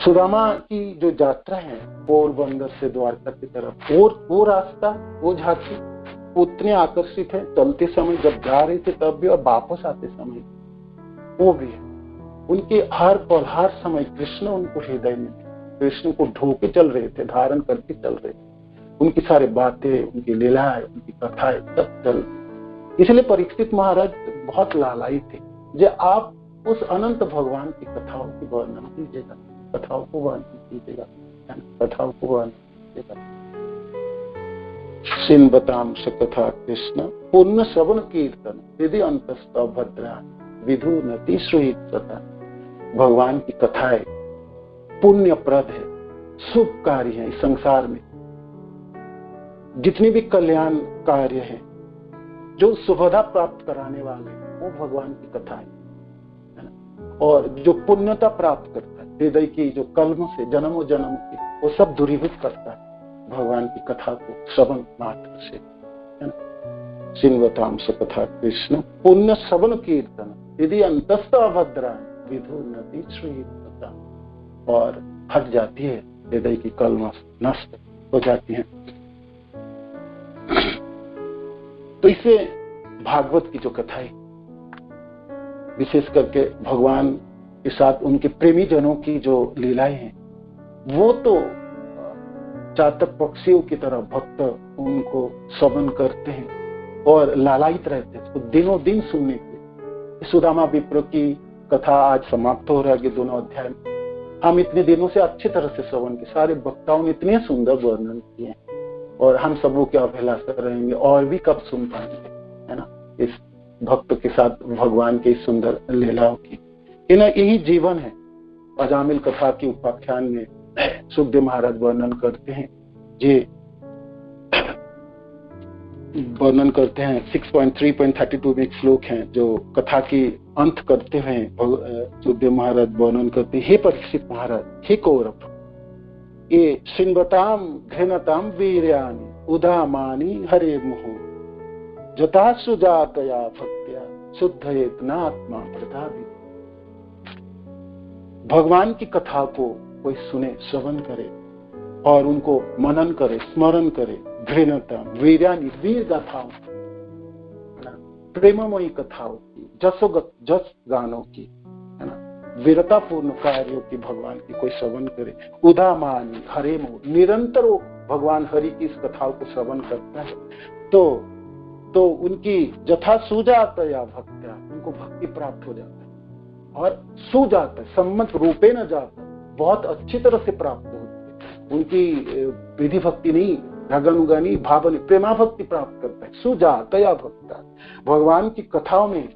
सुदामा की जो यात्रा है पोरबंदर से द्वारका की तरफ, और वो रास्ता, वो झांकी उतने आकर्षित है। चलते समय जब जा रहे थे तब भी और वापस आते समय वो भी है। उनके हर पल हर समय कृष्ण उनको हृदय में थे, कृष्ण को ढोके चल रहे थे, धारण करके चल रहे थे। उनकी सारी बातें, उनकी लीलाएं, उनकी कथाएं सब चल। इसलिए परीक्षित महाराज बहुत लालाई थे। जो आप उस अनंत भगवान की कथाओं की वर्णन कीजिएगा, कथाओं को वर्णन कीजिएगा, कथाओं को वर्णन कीजिएगा। शिन्वतां स कथा कृष्ण पूर्ण श्रवण कीर्तन हृदय अंतस्थ भद्रा विधु नति श्रुहित सता। भगवान की कथाएं पुण्यप्रद है, शुभ कार्य है। इस संसार में जितने भी कल्याण कार्य है जो सुभदा प्राप्त कराने वाले वो भगवान की कथा है ना। और जो पुण्यता प्राप्त करता है, हृदय की जो कलम से जन्मों जन्म की, वो सब दूरीभूत करता है भगवान की कथा को श्रवण मात्र से, है ना। शिन्वतां स कथा कृष्ण पुण्य श्रवण कीर्तन यदि अंतस्थ अभद्रा विधु नति श्रुहित सता। और हट जाती है हृदय की कलम, नष्ट हो जाती है। तो इसे भागवत की जो कथा है, विशेष करके भगवान के साथ उनके प्रेमी जनों की जो लीलाएं हैं, वो तो चातक पक्षियों की तरह भक्त उनको श्रवण करते हैं और लालायित रहते हैं उसको दिनों दिन सुनने के। सुदामा विप्र की कथा आज समाप्त हो रहा है, दोनों अध्याय में हम इतने दिनों से अच्छी तरह से श्रवण के, सारे वक्ताओं ने इतने सुंदर वर्णन किए और हम सबों के अभिलाषा रहेंगे और भी कब सुन पाएंगे, है ना, इस भक्त के साथ भगवान के सुंदर लीलाओं की। यही जीवन है। अजामिल कथा की उपाख्यान में सुखदेव महाराज वर्णन करते हैं, ये वर्णन करते हैं 6.3.32 में एक श्लोक है जो कथा की अंत करते हुए सुखदेव महाराज वर्णन करते हैं। हे परीक्षित महाराज, हे कौरव, ये शिन्वताम घृणताम वीर्यानि उदामानि हरे मुहु जथा सुजातया भक्त्या शुद्धयेत्नात्मा प्रतापि। भगवान की कथा को कोई सुने, श्रवण करे और उनको मनन करे, स्मरण करे। घृणता वीर्यानि, वीर गाथाओं, प्रेममयी कथाओं की, जस गानों की, है ना, वीरतापूर्ण कार्यों की भगवान की कोई श्रवण करे। उदामानि हरे मोह, निरंतर वो भगवान हरि की इस कथाओं को श्रवण करता है तो उनकी जथा सुजातया भक्त्या, उनको भक्ति प्राप्त हो जाता है। और सुजात सम्मत रूपे न जाता, बहुत अच्छी तरह से प्राप्त होती है। उनकी विधि भक्ति नहीं, रागानुगानी भावनी प्रेमा भक्ति प्राप्त करता है। सुजातया भक्ता, भगवान की कथाओं में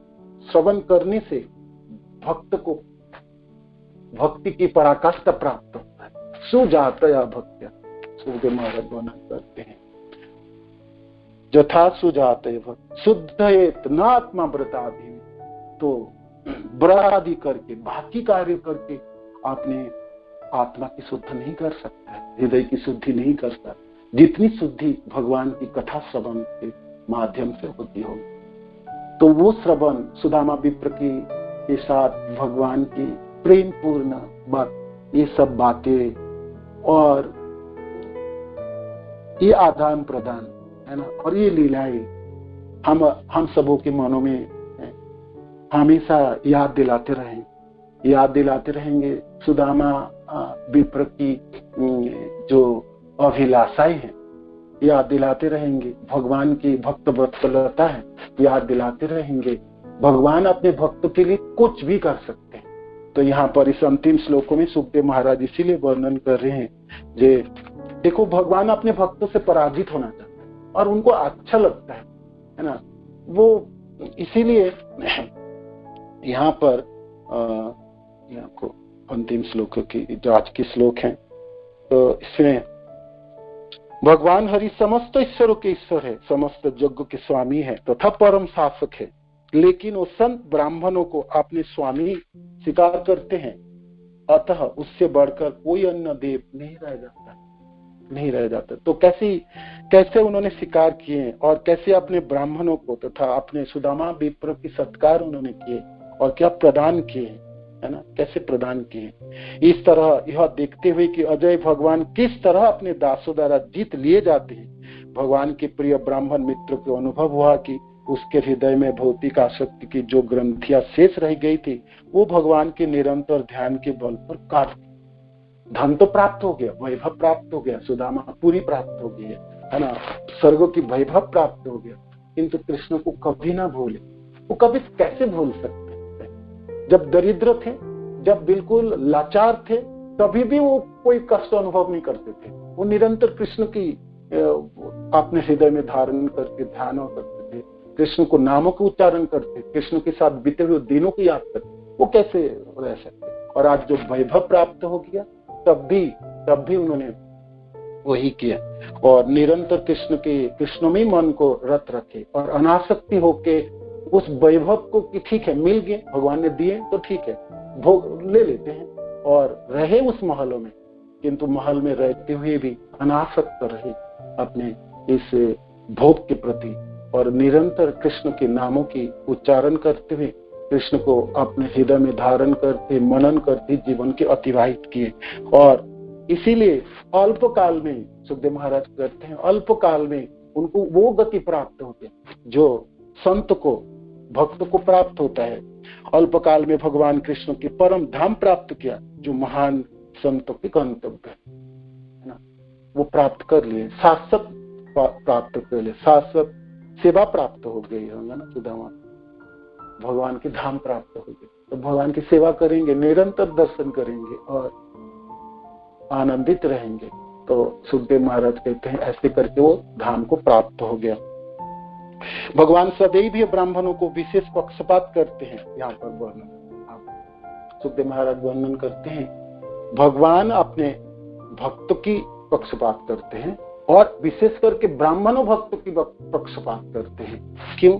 श्रवण करने से भक्त को भक्ति की पराकाष्ठा प्राप्त होता है। सुजातया भक्त्या, सुखदेव महाराज वर्णन करते हैं। जथा सुजातय भक्त शुद्धयेत्नात्मा व्रताधि, तो व्रतादि करके, बाकी कार्य करके आपने आत्मा की शुद्ध नहीं कर सकता है, हृदय की शुद्धि नहीं कर सकता, जितनी शुद्धि भगवान की कथा श्रवण के माध्यम से होती हो। तो वो श्रवण सुदामा विप्र के साथ भगवान की प्रेम पूर्ण बात, ये सब बातें और ये आदान प्रदान है ना, और ये लीलाएं हम सबों के मनों में हमेशा याद दिलाते रहेंगे सुदामा विप्र की जो अभिलाषाएं हैं, याद दिलाते रहेंगे भगवान की भक्त वत्सलता है, याद दिलाते रहेंगे भगवान अपने भक्तों के लिए कुछ भी कर सकते हैं। तो यहाँ पर इस अंतिम श्लोकों में सुखदेव महाराज इसीलिए वर्णन कर रहे हैं, जे देखो भगवान अपने भक्तों से पराजित होना चाहते हैं और उनको अच्छा लगता है ना, वो इसीलिए यहाँ पर यहाँ को अंतिम श्लोक की जो आज की श्लोक है, तो इसमें भगवान हरि समस्त ईश्वरों के ईश्वर है, समस्त जग के स्वामी है तथा परम शासक है, लेकिन वो संत ब्राह्मणों को अपने स्वामी स्वीकार करते हैं, अतः उससे बढ़कर कोई अन्य देव नहीं रह जाता। तो कैसे उन्होंने स्वीकार किए और कैसे अपने ब्राह्मणों को तथा अपने सुदामा विप्र की सत्कार उन्होंने किए और क्या प्रदान किए, है ना, कैसे प्रदान किए। इस तरह यह देखते हुए कि अजय भगवान किस तरह अपने दासों द्वारा जीत लिए जाते हैं, भगवान के प्रिय ब्राह्मण मित्र को अनुभव हुआ कि उसके हृदय में भौतिक आसक्ति की जो ग्रंथियां शेष रह गई थी वो भगवान के निरंतर ध्यान के बल पर काट दी। धन तो प्राप्त हो गया, वैभव प्राप्त हो गया, सुदामा पूरी प्राप्त हो गई है ना, स्वर्गों की वैभव प्राप्त हो गया, किंतु कृष्ण को कभी ना भूले। वो कभी कैसे भूल सकते? जब दरिद्र थे, जब बिल्कुल लाचार थे, तभी भी वो कोई कष्ट अनुभव नहीं करते थे। वो निरंतर कृष्ण की अपने हृदय में धारण करके ध्यान करते थे, कृष्ण को नामों का उच्चारण करते, कृष्ण के साथ बीते हुए दिनों को याद करते। वो कैसे रह सकते? और आज जो वैभव प्राप्त हो गया तब भी उन्होंने वही किया और निरंतर कृष्ण में मन को रत रखे और अनासक्ति होके उस वैभव को कि ठीक है मिल गए, भगवान ने दिए तो ठीक है, भोग ले लेते हैं और रहे उस महलों में, किंतु महल में रहते हुए भी अनासक्त रहे अपने इस भोग के प्रति और निरंतर कृष्ण के नामों की उच्चारण करते हुए कृष्ण को अपने हृदय में धारण करते मनन करते जीवन के अतिवाहित किए। और इसीलिए अल्पकाल में सुखदेव महाराज कहते हैं, अल्पकाल में उनको वो गति प्राप्त होती है जो संत को भक्त को प्राप्त होता है। अल्पकाल में भगवान कृष्ण के परम धाम प्राप्त किया जो महान संतों के गंतव्य है ना, वो प्राप्त कर लिए, शाश्वत प्राप्त कर लिए, शाश्वत सेवा प्राप्त हो गई होगा ना, सुदामा भगवान के धाम प्राप्त हो गए। तो भगवान की सेवा करेंगे, निरंतर दर्शन करेंगे और आनंदित रहेंगे। तो सुखदेव महाराज कहते हैं ऐसे करके वो धाम को प्राप्त हो गया। भगवान सदैव भी ब्राह्मणों को विशेष पक्षपात करते हैं। यहाँ पर वर्णन सुखदेव महाराज वर्णन करते हैं, भगवान अपने भक्तों की पक्षपात करते हैं और विशेष करके ब्राह्मणों भक्तों की पक्षपात करते हैं। क्यों?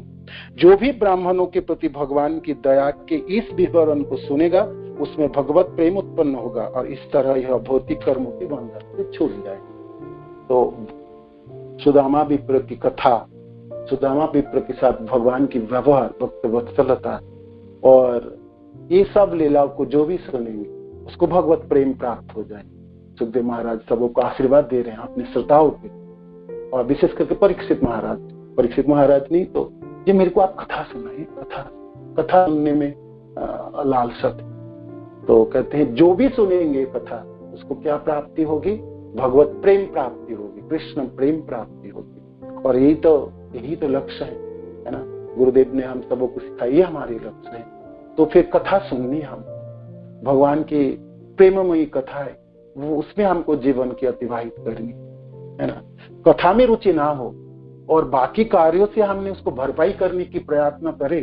जो भी ब्राह्मणों के प्रति भगवान की दया के इस विवरण को सुनेगा उसमें भगवत प्रेम उत्पन्न होगा और इस तरह यह भौतिक कर्मों के बंधन से छूट जाएगा। तो सुदामा विप्र की कथा, सुदामा विप्र के साथ भगवान की व्यवहार, भक्त वत्सलता और ये सब लीलाओं को जो भी सुनेंगे उसको भगवत प्रेम प्राप्त हो जाए। सुखदेव महाराज सबों को आशीर्वाद दे रहे हैं अपने श्रोताओं पे और विशेष करके परीक्षित महाराज नहीं तो ये मेरे को आप कथा सुनाइए, कथा सुनने में लालसा थे। तो कहते हैं जो भी सुनेंगे कथा उसको क्या प्राप्ति होगी? भगवत प्रेम प्राप्ति होगी, कृष्ण प्रेम प्राप्ति होगी। और यही तो लक्ष्य है ना, गुरुदेव ने हम सबों को सिखाई, हमारे लक्ष्य है। तो फिर कथा सुननी, हम भगवान की प्रेममयी कथा है वो, उसमें हमको जीवन की अतिवाहित करनी है ना। कथा में रुचि ना हो और बाकी कार्यों से हमने उसको भरपाई करने की प्रयत्न करे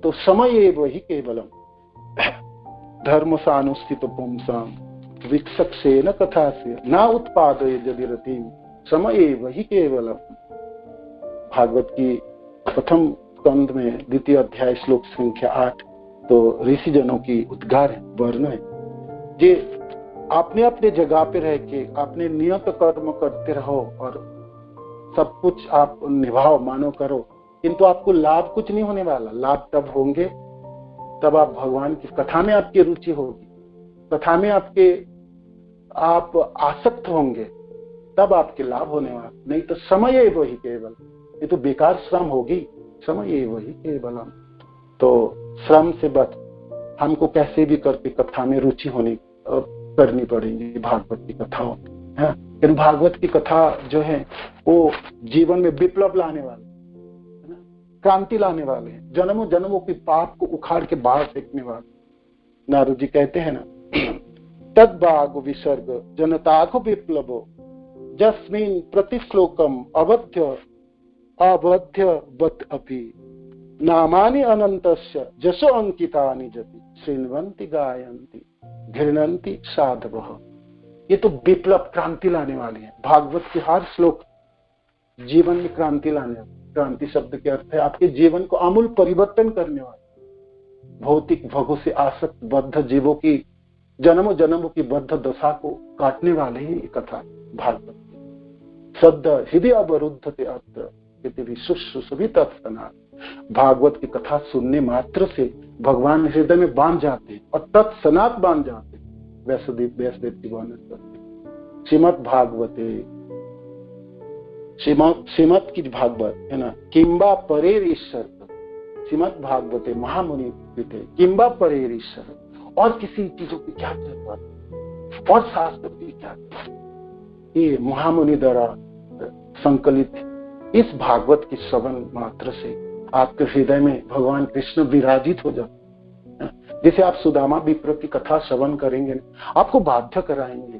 तो समय वही केवलम धर्म सानुष्ठित पुंसाम विक्षक्षेन कथा से ना उत्पादय यदि रति समय वही केवलम। भागवत की प्रथम स्कंद में द्वितीय अध्याय श्लोक संख्या 8 तो ऋषि जनों की उद्गार है, वर्ण है, जे आपने अपने जगह पे रह के अपने नियत कर्म करते रहो और सब कुछ आप निभाओ, मानो करो, किंतु आपको लाभ कुछ नहीं होने वाला। लाभ तब होंगे तब आप भगवान की कथा में आपकी रुचि होगी, कथा में आप आसक्त होंगे तब आपके लाभ होने वाला, नहीं तो समय है वही केवल, ये तो बेकार श्रम होगी, समय है वही केवल। तो श्रम से बच हमको कैसे भी करके कथा में रुचि होनी करनी पड़ेगी, भागवत की कथाओं है। लेकिन भागवत की कथा जो है वो जीवन में विप्लव लाने वाले है ना, क्रांति लाने वाले हैं, जन्मों जन्मों की पाप को उखाड़ के बाहर फेंकने वाले। नारद जी कहते हैं ना, तद भाग विसर्ग जनताको विप्लवो जस्मिन प्रतिश्लोकम अवध्य अवध्यवत अपि नामानि अनंतस्य जसो अंकितानि जति श्रृण्वन्ति गायन्ति घृणन्ति साधवः। ये तो विप्लव क्रांति लाने वाले हैं। भागवत के हर श्लोक जीवन में क्रांति लाने वाले। क्रांति शब्द के अर्थ है आपके जीवन को आमूल परिवर्तन करने वाले। भौतिक भोगों से आसक्त बद्ध जीवों की जन्मों जन्मों की बद्ध दशा को काटने वाले ही ये कथा भागवत की। सद्ध हृदय अवरुद्धते अत्र शुश्रूषित तत्सना। भागवत की कथा सुनने मात्र से भगवान हृदय में बांध जाते हैं और तत्सनात बांध जाते हैं। व्यासदेव की वर्णन करते हैं। श्रीमद् भागवते, श्रीमद् की भागवत है ना, किंबा परेर ईश्वर, श्रीमद् भागवते महामुनि कृते किंबा परेर ईश्वर। और किसी चीजों की क्या जरूरत और शास्त्र की क्या जरूरत, ये महामुनि द्वारा संकलित इस भागवत की श्रवण मात्र से आपके हृदय में भगवान कृष्ण विराजित हो जाते। जैसे आप सुदामा विप्र की कथा श्रवण करेंगे, आपको बाध्य कराएंगे,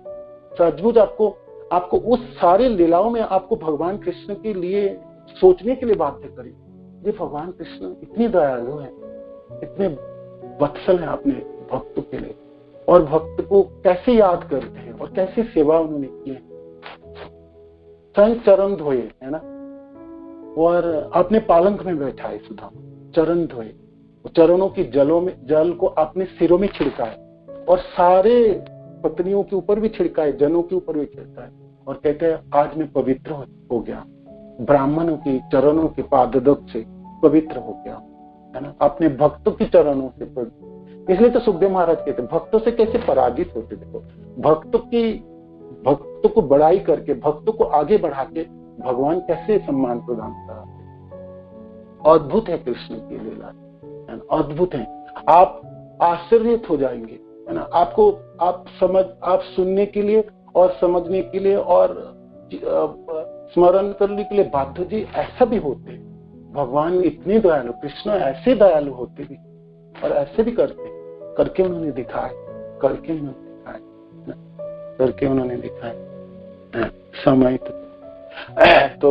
सचमुच आपको उस सारे लीलाओं में आपको भगवान कृष्ण के लिए सोचने के लिए बाध्य करेंगे। ये भगवान कृष्ण इतने दयालु हैं, इतने वत्सल हैं अपने भक्त के लिए, और भक्त को कैसे याद करते हैं और कैसे सेवा उन्होंने की है। स्वयं चरण धोए है ना, और अपने पालंक में बैठा है सुदामा, चरण धोए, चरणों की जल को अपने सिरों में छिड़का है और सारे पत्नियों के ऊपर भी छिड़का है, जनों के ऊपर भी छिड़का है, और कहते हैं आज मैं पवित्र हो गया, ब्राह्मणों की चरणों के पाददक से पवित्र हो गया है ना, अपने भक्तों की चरणों से पवित्र। इसलिए तो सुखदेव महाराज कहते भक्तों से कैसे पराजित होते। देखो भक्तों को बड़ाई करके, भक्तों को आगे बढ़ा के भगवान कैसे सम्मान प्रदान कराते। अद्भुत है कृष्ण की लीला, अद्भुत है। आप आश्चर्यित हो जाएंगे है ना। आप सुनने के लिए और समझने के लिए और स्मरण करने के लिए बाध्य जी ऐसा भी होते हैं। भगवान इतने दयालु, कृष्ण ऐसे दयालु होते भी और ऐसे भी करके उन्होंने दिखाया, करके उन्होंने दिखाया। समय तो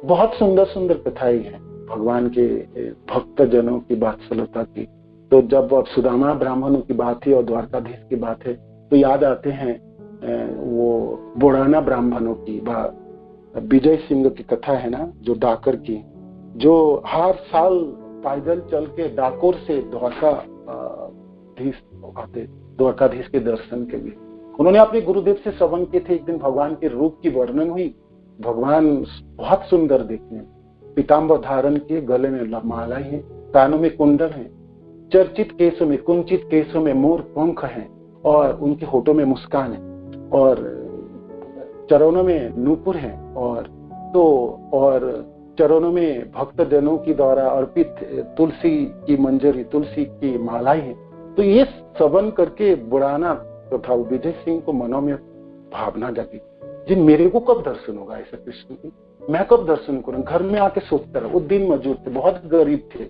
बहुत सुंदर सुंदर कथाएं हैं भगवान के भक्त जनों की वात्सल्यता की। तो जब अब सुदामा ब्राह्मणों की बात है और द्वारकाधीश की बात है तो याद आते हैं वो बुढ़ाना ब्राह्मणों की, विजय सिंह की कथा है ना, जो डाकर की, जो हर साल पैदल चल के डाकोर से द्वारकाधीश के दर्शन के लिए। उन्होंने अपने गुरुदेव से श्रवण किए थे। एक दिन भगवान के रूप की वर्णन हुई। भगवान बहुत सुंदर देखने, पीताम्बर धारण किए, गले में मालाएं हैं, कानों में कुंडल हैं, चर्चित केसों में, कुंचित केसों में मोर पंख हैं, और उनके होठों में मुस्कान है, और चरणों में नूपुर है, और चरणों में भक्त जनों की द्वारा अर्पित तुलसी की मंजरी, तुलसी की मालाएं हैं। तो ये श्रवण करके बुढ़ाना तथा विजय सिंह को मनों में भावना जागी, जी मेरे को कब दर्शन होगा ऐसा कृष्ण की, मैं कब दर्शन करूं। घर में आके सोचता रहा। वो दिन मजदूर थे, बहुत गरीब थे,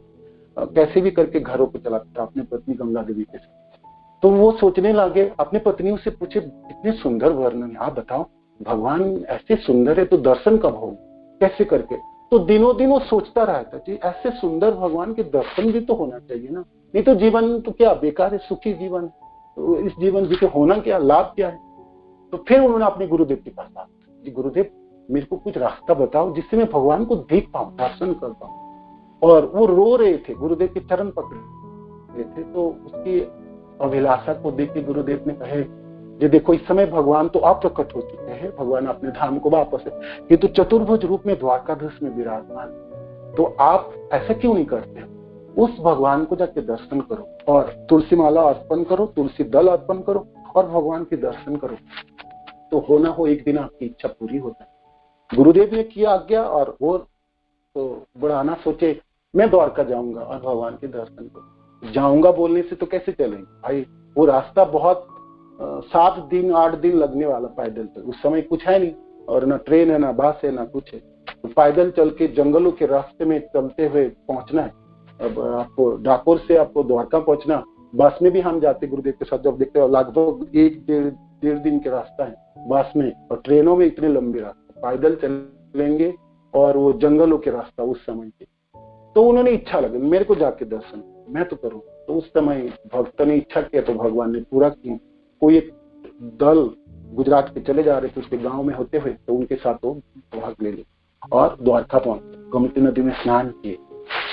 कैसे भी करके घरों को चलाता था अपनी पत्नी गंगा देवी के साथ। तो वो सोचने लगे, अपने पत्नियों से पूछे, इतने सुंदर वर्णन, आप बताओ भगवान ऐसे सुंदर है तो दर्शन कब हो, कैसे करके। तो दिनों दिन वो सोचता रहता, जी ऐसे सुंदर भगवान के दर्शन भी तो होना चाहिए ना, नहीं तो जीवन तो क्या बेकार है, सुखी जीवन, तो इस जीवन जी के होना क्या, लाभ क्या है। तो फिर उन्होंने अपने गुरुदेव के पास कहा, जी गुरुदेव मेरे को कुछ रास्ता बताओ जिससे मैं भगवान को देख पाऊं, दर्शन कर पाऊं। और वो रो रहे थे, गुरुदेव के चरण पकड़े थे। तो उसकी अभिलाषा को देख के गुरुदेव ने कहे, ये देखो इस समय भगवान तो अप्रकट हो चुके हैं, भगवान अपने धाम को वापस है, ये तो चतुर्भुज रूप में द्वारकाधीश में विराजमान, तो आप ऐसा क्यों नहीं करते। उस भगवान को जाके दर्शन करो और तुलसी माला अर्पण करो, तुलसी दल अर्पण करो, और भगवान के दर्शन करो, तो हो ना हो एक दिन आपकी इच्छा पूरी होता है। गुरुदेव ने किया आज्ञा, और वो तो बुढ़ाना सोचे मैं द्वारका जाऊंगा और भगवान के दर्शन करूं। जाऊंगा बोलने से तो कैसे चलेंगे भाई, वो रास्ता बहुत 7 दिन 8 दिन लगने वाला पैदल चल। उस समय कुछ है नहीं, और ना ट्रेन है, ना बस है, ना कुछ है। तो पैदल चल के जंगलों के रास्ते में चलते हुए पहुंचना है। अब आपको डाकोर से आपको द्वारका पहुंचना, बस में भी हम जाते गुरुदेव के साथ, जब देखते हो लगभग 1-1.5 दिन के रास्ता है बस में, और ट्रेनों में इतने लंबे रास्ते, पैदल चलेंगे और वो जंगलों के रास्ता उस समय के। तो उन्होंने इच्छा लगी मेरे को जाके दर्शन मैं तो करूं। तो उस समय भक्त ने इच्छा किया तो भगवान ने पूरा की। कोई एक दल गुजरात के चले जा रहे थे, उसके गांव में होते हुए, तो उनके साथ वो भाग ले लिए और द्वारका पहुंचे। गोमती नदी में स्नान किए,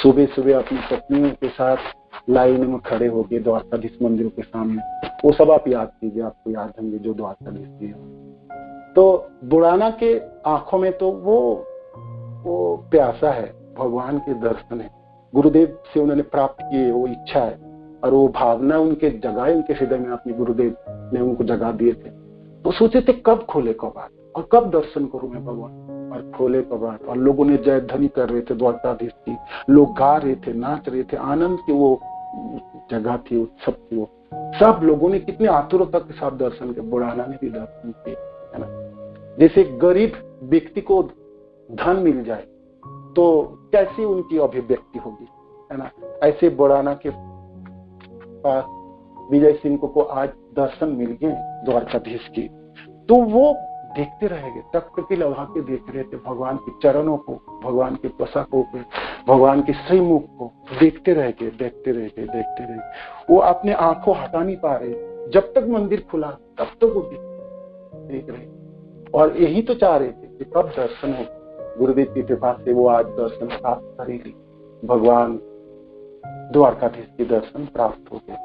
सुबह सुबह अपनी पत्नियों के साथ लाइन में खड़े हो गए द्वारकाधीश मंदिरों के सामने। वो सब आप याद कीजिए, आपको याद होंगे जो द्वारकाधीश जी। तो बुढ़ाना के आंखों में तो वो प्यासा है, भगवान के दर्शन है, गुरुदेव से उन्होंने प्राप्त किए, वो इच्छा है और वो भावना उनके जगाए, उनके हृदय में अपने गुरुदेव ने उनको जगा दिए थे। तो सोचे थे कब खोले कबाड़ और कब दर्शन करूं मैं भगवान, और खोले कबाड़। और लोगों ने जय ध्वनि कर रहे थे द्वारकाधीश की, लोग गा रहे थे, नाच रहे थे, आनंद की वो जगह थी, उत्सव थी। वो सब लोगों ने कितने आतुरता के साथ दर्शन किए। बुढ़ाना ने भी दर्शन किए, है ना। जैसे गरीब व्यक्ति को धन मिल जाए तो कैसी उनकी अभिव्यक्ति होगी, है ना। ऐसे बुढ़ाना के पास विजय सिंह को आज दर्शन मिल गए द्वारकाधीश की, तो वो देखते रहेंगे, तख्त लगा के देख रहे थे भगवान के चरणों को, भगवान के पोशाकों को, भगवान के श्रीमुख को देखते रहेंगे, देखते रहेंगे, देखते रहेंगे। वो अपने आंखों हटा नहीं पा रहे। जब तक मंदिर खुला तब तक वो देख रहे, और यही तो चाह रहे थे कि कब दर्शन हो। गुरुदेव की कृपा से वो आज दर्शन प्राप्त करेगी, भगवान द्वारकाधीश के दर्शन प्राप्त हो गए।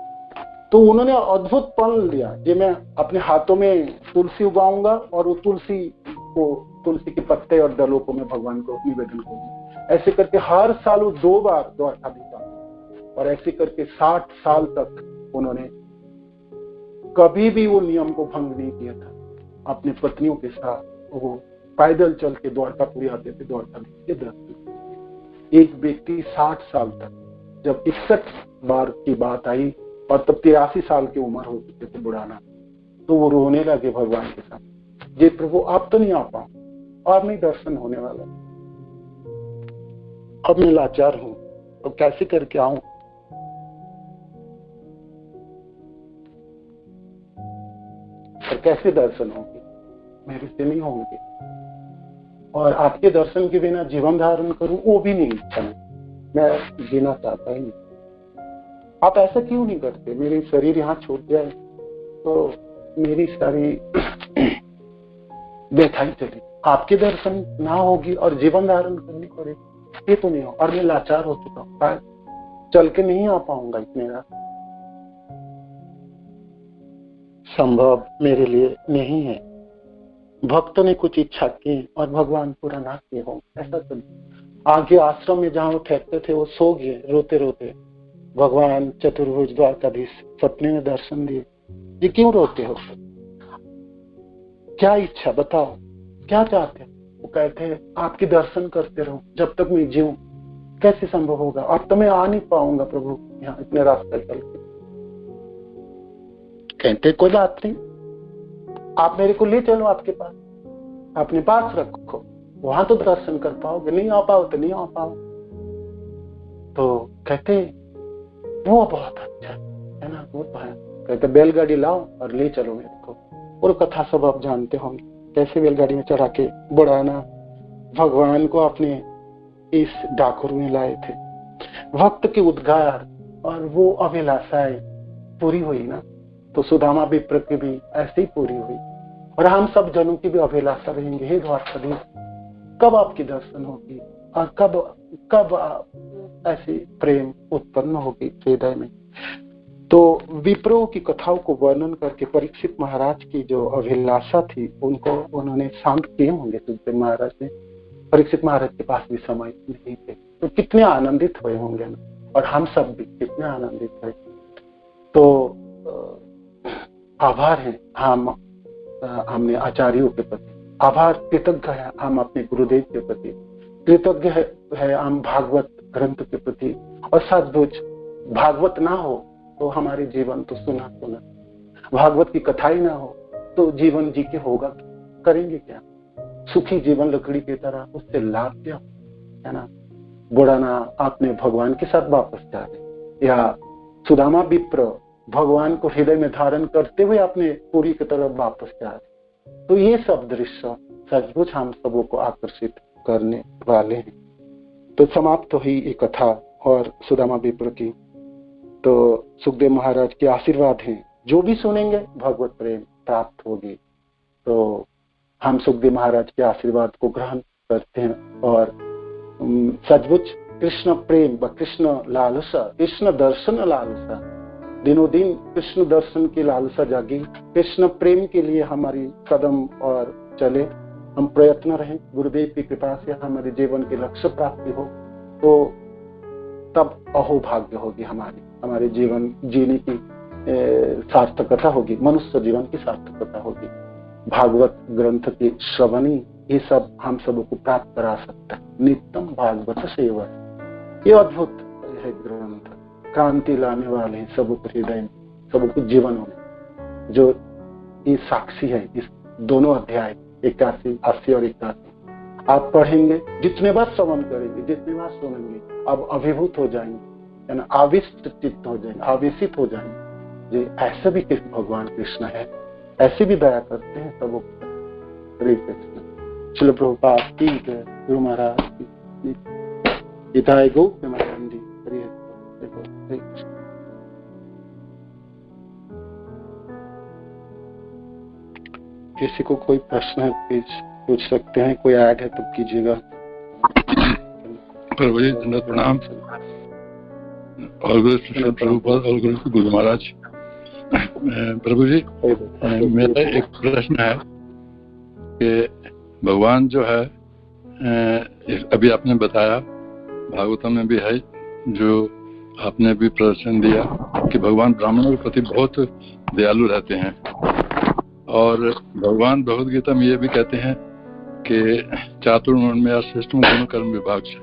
तो उन्होंने अद्भुत पल लिया कि मैं अपने हाथों में तुलसी उगाऊंगा और वो तुलसी के पत्ते और दलों को मैं भगवान को निवेदन करूंगा। ऐसे करके हर साल वो 2 बार द्वारकाधीश आते, और ऐसे करके 60 साल तक उन्होंने कभी भी वो नियम को भंग नहीं किया था। अपनी पत्नियों के साथ वो पैदल चल के द्वारकापुरी आते थे द्वारकाधीश के दर्शन। एक व्यक्ति 60 साल तक, जब 61 बार की बात आई और तब 83 साल की उम्र हो चुके थे बुढ़ाना, तो वो रोने लगे भगवान के साथ, जे प्रभु आप तो नहीं आ पाओ और नहीं दर्शन होने वाला, अब मैं लाचार हूं, तो कैसे करके आऊं। और कैसे दर्शन होंगे, मेरे से नहीं होंगे। और आपके दर्शन के बिना जीवन धारण करूं, वो भी नहीं इच्छा, मैं जीना चाहता ही नहीं। आप ऐसा क्यों नहीं करते, मेरे शरीर यहाँ छूट जाए तो मेरी सारी व्यथा ही चली, आपके दर्शन ना होगी और जीवन धारण करनी पड़ेगी, ये तो नहीं हो। और मैं लाचार हो चुका हूँ, चल के नहीं आ पाऊंगा, इतने रात संभव मेरे लिए नहीं है। भक्तों ने कुछ इच्छा की और भगवान पूरा ना किए हो, ऐसा तो नहीं। आगे आश्रम में जहाँ वो ठहरते थे वो सो गए रोते रोते। भगवान चतुर्भुज द्वारकाधीश सपने में दर्शन दिए। ये क्यों रोते हो, क्या इच्छा बताओ, क्या चाहते हो। वो कहते हैं आपके दर्शन करते रहो जब तक मैं जीऊं। कैसे संभव होगा, अब तो मैं आ नहीं पाऊंगा प्रभु यहाँ इतने रास्ते चल के। कहते कोई बात नहीं, आप मेरे को ले चलो आपके पास, अपने पास रखो, वहां तो दर्शन कर पाओगे, नहीं आ पाओ तो नहीं आ पाओ। तो कहते वो बहुत अच्छा है ना, वो कहते बैलगाड़ी लाओ और ले चलो मेरे को। और कथा सब आप जानते होंगे, कैसे बैलगाड़ी में चढ़ा के बुढ़ाना भगवान को अपने इस डाकुर में लाए थे। भक्त के उद्गार और वो अभिलाषाएं पूरी हुई ना, तो सुदामा विप्र की भी ऐसे ही पूरी हुई, और हम सब जनों की भी अभिलाषा रहेंगे, हे द्वारकाधीश कब आपकी दर्शन होगी और कब ऐसी प्रेम उत्पन्न होगी हृदय में। तो विप्रो की कथाओं को वर्णन करके परीक्षित महाराज की जो अभिलाषा थी उनको उन्होंने शांत किए होंगे। सुखदेव महाराज ने, परीक्षित महाराज के पास भी समय नहीं थे, तो कितने आनंदित हुए होंगे ना, और हम सब भी कितने आनंदित हुए। तो आभार है हमने आचार्यों के प्रति, आभार कृतज्ञ है हम अपने गुरुदेव के प्रति, कृतज्ञ है हम भागवत ग्रंथ के प्रति। और सचमुच भागवत ना हो तो हमारे जीवन तो सुना, भागवत की कथा ही ना हो तो जीवन जी के होगा, करेंगे क्या? सुखी जीवन लकड़ी की तरह, उससे लाभ क्या है ना? बुढ़ाना आपने भगवान के साथ वापस जा रहे, या सुदामा विप्र भगवान को हृदय में धारण करते हुए अपने पूरी की तरफ वापस जा रहे। तो ये सब दृश्य सचमुच हम सबों को आकर्षित करने वाले हैं। तो समाप्त हुई ये कथा और सुदामा विप्र की। तो सुखदेव महाराज के आशीर्वाद हैं, जो भी सुनेंगे भगवत प्रेम प्राप्त होगी। तो हम सुखदेव महाराज के आशीर्वाद को ग्रहण करते हैं और सचमुच कृष्ण प्रेम व कृष्ण लालसा, कृष्ण दर्शन लालसा, दिनों दिन कृष्ण दर्शन की लालसा जागी, कृष्ण प्रेम के लिए हमारी कदम और चले, हम प्रयत्न रहें। गुरुदेव की कृपा से हमारे जीवन के लक्ष्य प्राप्ति हो तो तब अहोभाग्य होगी, हमारे जीवन जीने की सार्थकता होगी, मनुष्य जीवन की सार्थकता होगी। भागवत ग्रंथ की श्रवणी ये सब हम सबको को प्राप्त करा सकता है। नित्यम भागवत सेवा, ये अद्भुत है ग्रंथ, क्रांति लाने वाले हैं सबको हृदय में, सबको जीवन में। जो ये साक्षी है इस दोनों अध्याय 81, 80 और 81 आप पढ़ेंगे, जितने बार श्रवण करेंगे, जितने बार सुनेंगे, अब अभिभूत हो जाएंगे, है ना, आविष्ट चित्त हो जाएंगे, आवेशित हो जाएंगे। ये ऐसे भी कृष्ण भगवान कृष्ण है, ऐसे भी दया करते हैं सबों को। हरे कृष्ण। श्रील प्रभुपाद की जय, गुरु महाराज की हिताय गौ प्रेमानंदी। हरे कृष्ण। किसी को कोई प्रश्न है प्लीज पूछ सकते हैं, कोई ऐड है तो कीजिएगा। प्रभु जी धन्यवाद, प्रणाम। प्रभुपाद और गुरु महाराज। प्रभु जी मेरा एक प्रश्न है कि भगवान जो है, अभी आपने बताया भागवतम में भी है, जो आपने भी प्रदर्शन दिया कि भगवान ब्राह्मणों के प्रति बहुत दयालु रहते हैं। और भगवान भगवद गीता में ये भी कहते हैं कि चातुर्वर्ण में या श्रेष्ठ गुण कर्म विभाग से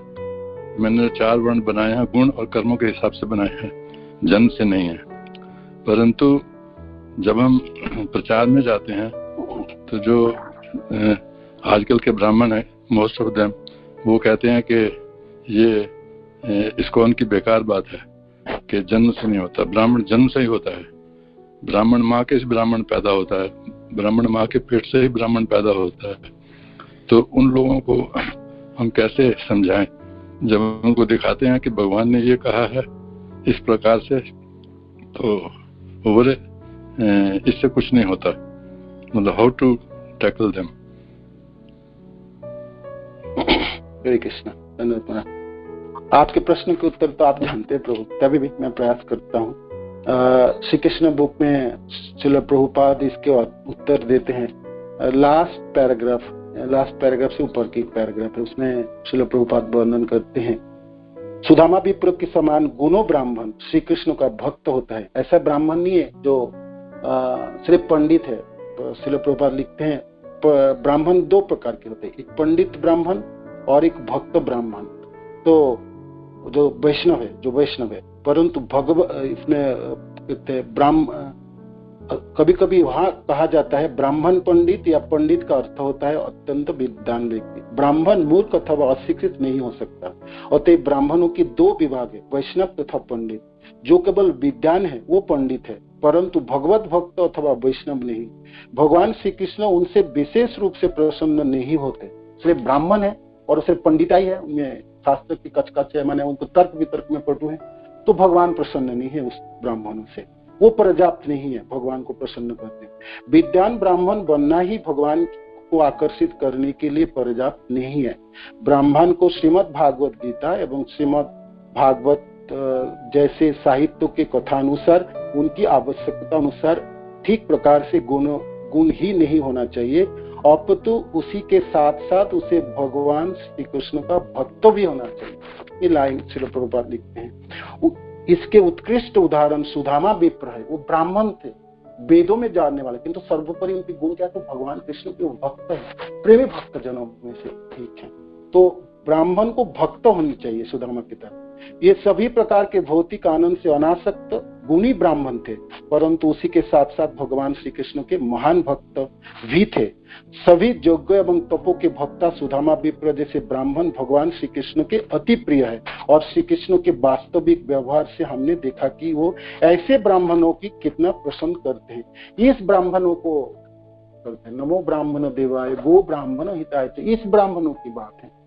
मैंने 4 वर्ण बनाए हैं, गुण और कर्मों के हिसाब से बनाए हैं, जन्म से नहीं है। परंतु जब हम प्रचार में जाते हैं तो जो आजकल के ब्राह्मण है, मोस्ट ऑफ देम, वो कहते हैं कि ये इस्कॉन की बेकार बात है कि जन्म से नहीं होता, ब्राह्मण जन्म से ही होता है, ब्राह्मण माँ के ब्राह्मण पैदा होता है, ब्राह्मण माँ के पेट से ही ब्राह्मण पैदा होता है। तो उन लोगों को हम कैसे समझाएं जब उनको दिखाते हैं कि भगवान ने ये कहा है इस प्रकार से, तो बोले इससे कुछ नहीं होता, मतलब हाउ टू टैकल देम। हरे कृष्ण। धन्यवाद। आपके प्रश्न के उत्तर तो आप जानते हैं प्रभु, तभी भी मैं प्रयास करता हूँ। श्री कृष्ण बुक में श्रील प्रभुपाद इसके उत्तर देते हैं। लास्ट पैराग्राफ से ऊपर की पैराग्राफ है, उसमें श्रील प्रभुपाद वर्णन करते हैं, सुदामा विप्र के समान गुणों ब्राह्मण श्री कृष्ण का भक्त होता है। ऐसा ब्राह्मण नहीं है जो सिर्फ पंडित है। श्रील प्रभुपाद लिखते हैं ब्राह्मण 2 प्रकार के होते हैं, एक पंडित ब्राह्मण और एक भक्त ब्राह्मण। तो जो वैष्णव है, परंतु इसमें कभी कभी वहां कहा जाता है ब्राह्मण पंडित, या पंडित का अर्थ होता है अत्यंत विद्वान व्यक्ति। ब्राह्मण मूर्ख अथवा अशिक्षित नहीं हो सकता। अतः ब्राह्मणों की 2 विभाग है, वैष्णव तथा पंडित। जो केवल विद्वान है वो पंडित है, परंतु भगवत भक्त अथवा वैष्णव नहीं। भगवान श्री कृष्ण उनसे विशेष रूप से प्रसन्न नहीं होते। सिर्फ ब्राह्मण है और सिर्फ पंडिताई है, उनमें शास्त्र की कचकच है, माने उनको तर्क वितर्क में पटु है, तो भगवान प्रसन्न नहीं है उस ब्राह्मणों से, वो पर्याप्त नहीं है भगवान को प्रसन्न करने। विद्वान ब्राह्मण बनना ही भगवान को आकर्षित करने के लिए पर्याप्त नहीं है। ब्राह्मण को श्रीमद् भागवत गीता एवं श्रीमद् भागवत जैसे साहित्य के कथानुसार, उनकी आवश्यकता अनुसार ठीक प्रकार से गुण ही नहीं होना चाहिए, अपितु उसी के साथ साथ उसे भगवान श्री कृष्ण का भक्त भी होना चाहिए। ये लाइन श्रील प्रभुपाद लिखते हैं। इसके उत्कृष्ट उदाहरण सुदामा विप्र है। वो ब्राह्मण थे, वेदों में जानने वाले, किंतु सर्वोपरि उनके गुण क्या तो भगवान कृष्ण के भक्त है, प्रेमी भक्त जनों में से ठीक है। तो ब्राह्मण को भक्त होनी चाहिए सुदामा की तरह। ये सभी प्रकार के भौतिक आनंद से अनासक्त गुणी ब्राह्मण थे, परंतु उसी के साथ साथ भगवान श्री कृष्ण के महान भक्त भी थे। सभी योग्य एवं तपो के भक्ता सुदामा विप्र जैसे ब्राह्मण भगवान श्री कृष्ण के अति प्रिय है, और श्री कृष्ण के वास्तविक व्यवहार से हमने देखा कि वो ऐसे ब्राह्मणों की कितना पसंद करते हैं। इस ब्राह्मणों को करते हैं, नमो ब्राह्मण देवाय गो ब्राह्मण हिताय, इस ब्राह्मणों की बात है।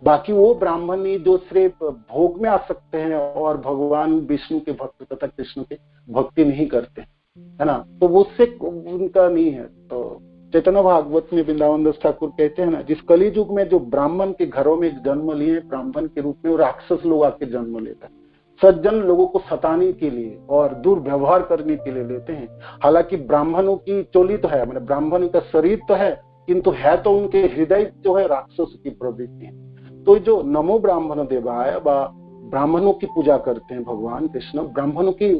बाकी वो ब्राह्मण ही जो सिर्फ भोग में आ सकते हैं और भगवान विष्णु के भक्त तथा कृष्ण के भक्ति नहीं करते, है ना, तो वो उससे उनका नहीं है। तो चैतन्य भागवत में वृंदावन दास ठाकुर कहते हैं ना, जिस कली युग में जो ब्राह्मण के घरों में जन्म लिए ब्राह्मण के रूप में, वो राक्षस लोग आके जन्म लेता है, सज्जन लोगों को सताने के लिए और दुर्व्यवहार करने के लिए लेते हैं। हालांकि ब्राह्मणों की चोली तो है, मतलब ब्राह्मण का शरीर तो है, किंतु है तो उनके हृदय जो है राक्षस की प्रवृत्ति है। तो जो नमो ब्राह्मण देवाय, ब्राह्मणों की पूजा करते हैं भगवान कृष्ण, ब्राह्मणों की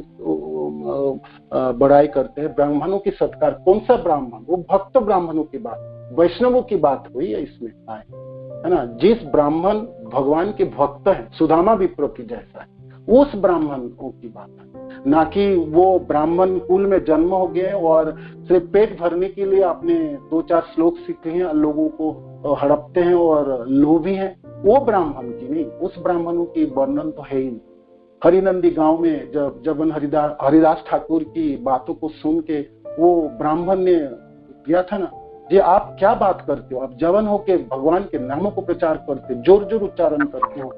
बड़ाई करते हैं, ब्राह्मणों की सत्कार। कौन सा ब्राह्मण? वो भक्त ब्राह्मणों की बात, वैष्णवों की बात हुई है इसमें आए, है ना। जिस ब्राह्मण भगवान के भक्त हैं, सुदामा विप्र की जैसा है, उस ब्राह्मणों की बात है, ना कि वो ब्राह्मण कुल में जन्म हो गए और सिर्फ पेट भरने के लिए आपने 2-4 श्लोक सीखे हैं, लोगों को हड़पते हैं और लोभी हैं। वो ब्राह्मण की नहीं, उस ब्राह्मणों की वर्णन तो है ही नहीं। हरिनंदी गांव में जब हरिदास ठाकुर की बातों को सुन के वो ब्राह्मण ने किया था ना, जी आप क्या बात करते हो, आप जवन होके भगवान के नामों को प्रचार करते, जोर जोर उच्चारण करते हो,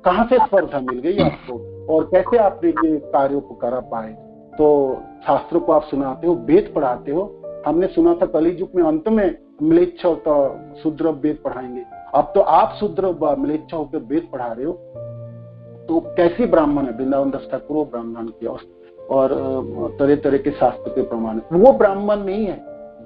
कहाँ से स्पर्धा मिल गई आपको और कैसे आपने ये कार्यों को कर पाए? तो शास्त्रों को आप सुनाते हो, वेद पढ़ाते हो। हमने सुना था कली युग में अंत में म्लेच्छ और शूद्र वेद पढ़ाएंगे, अब तो आप शूद्र म्लेच्छ होकर वेद पढ़ा रहे हो। तो कैसी ब्राह्मण है? वृंदावन दास ठाकुर ब्राह्मण की और तरह तरह के शास्त्र के प्रमाण, वो ब्राह्मण नहीं है।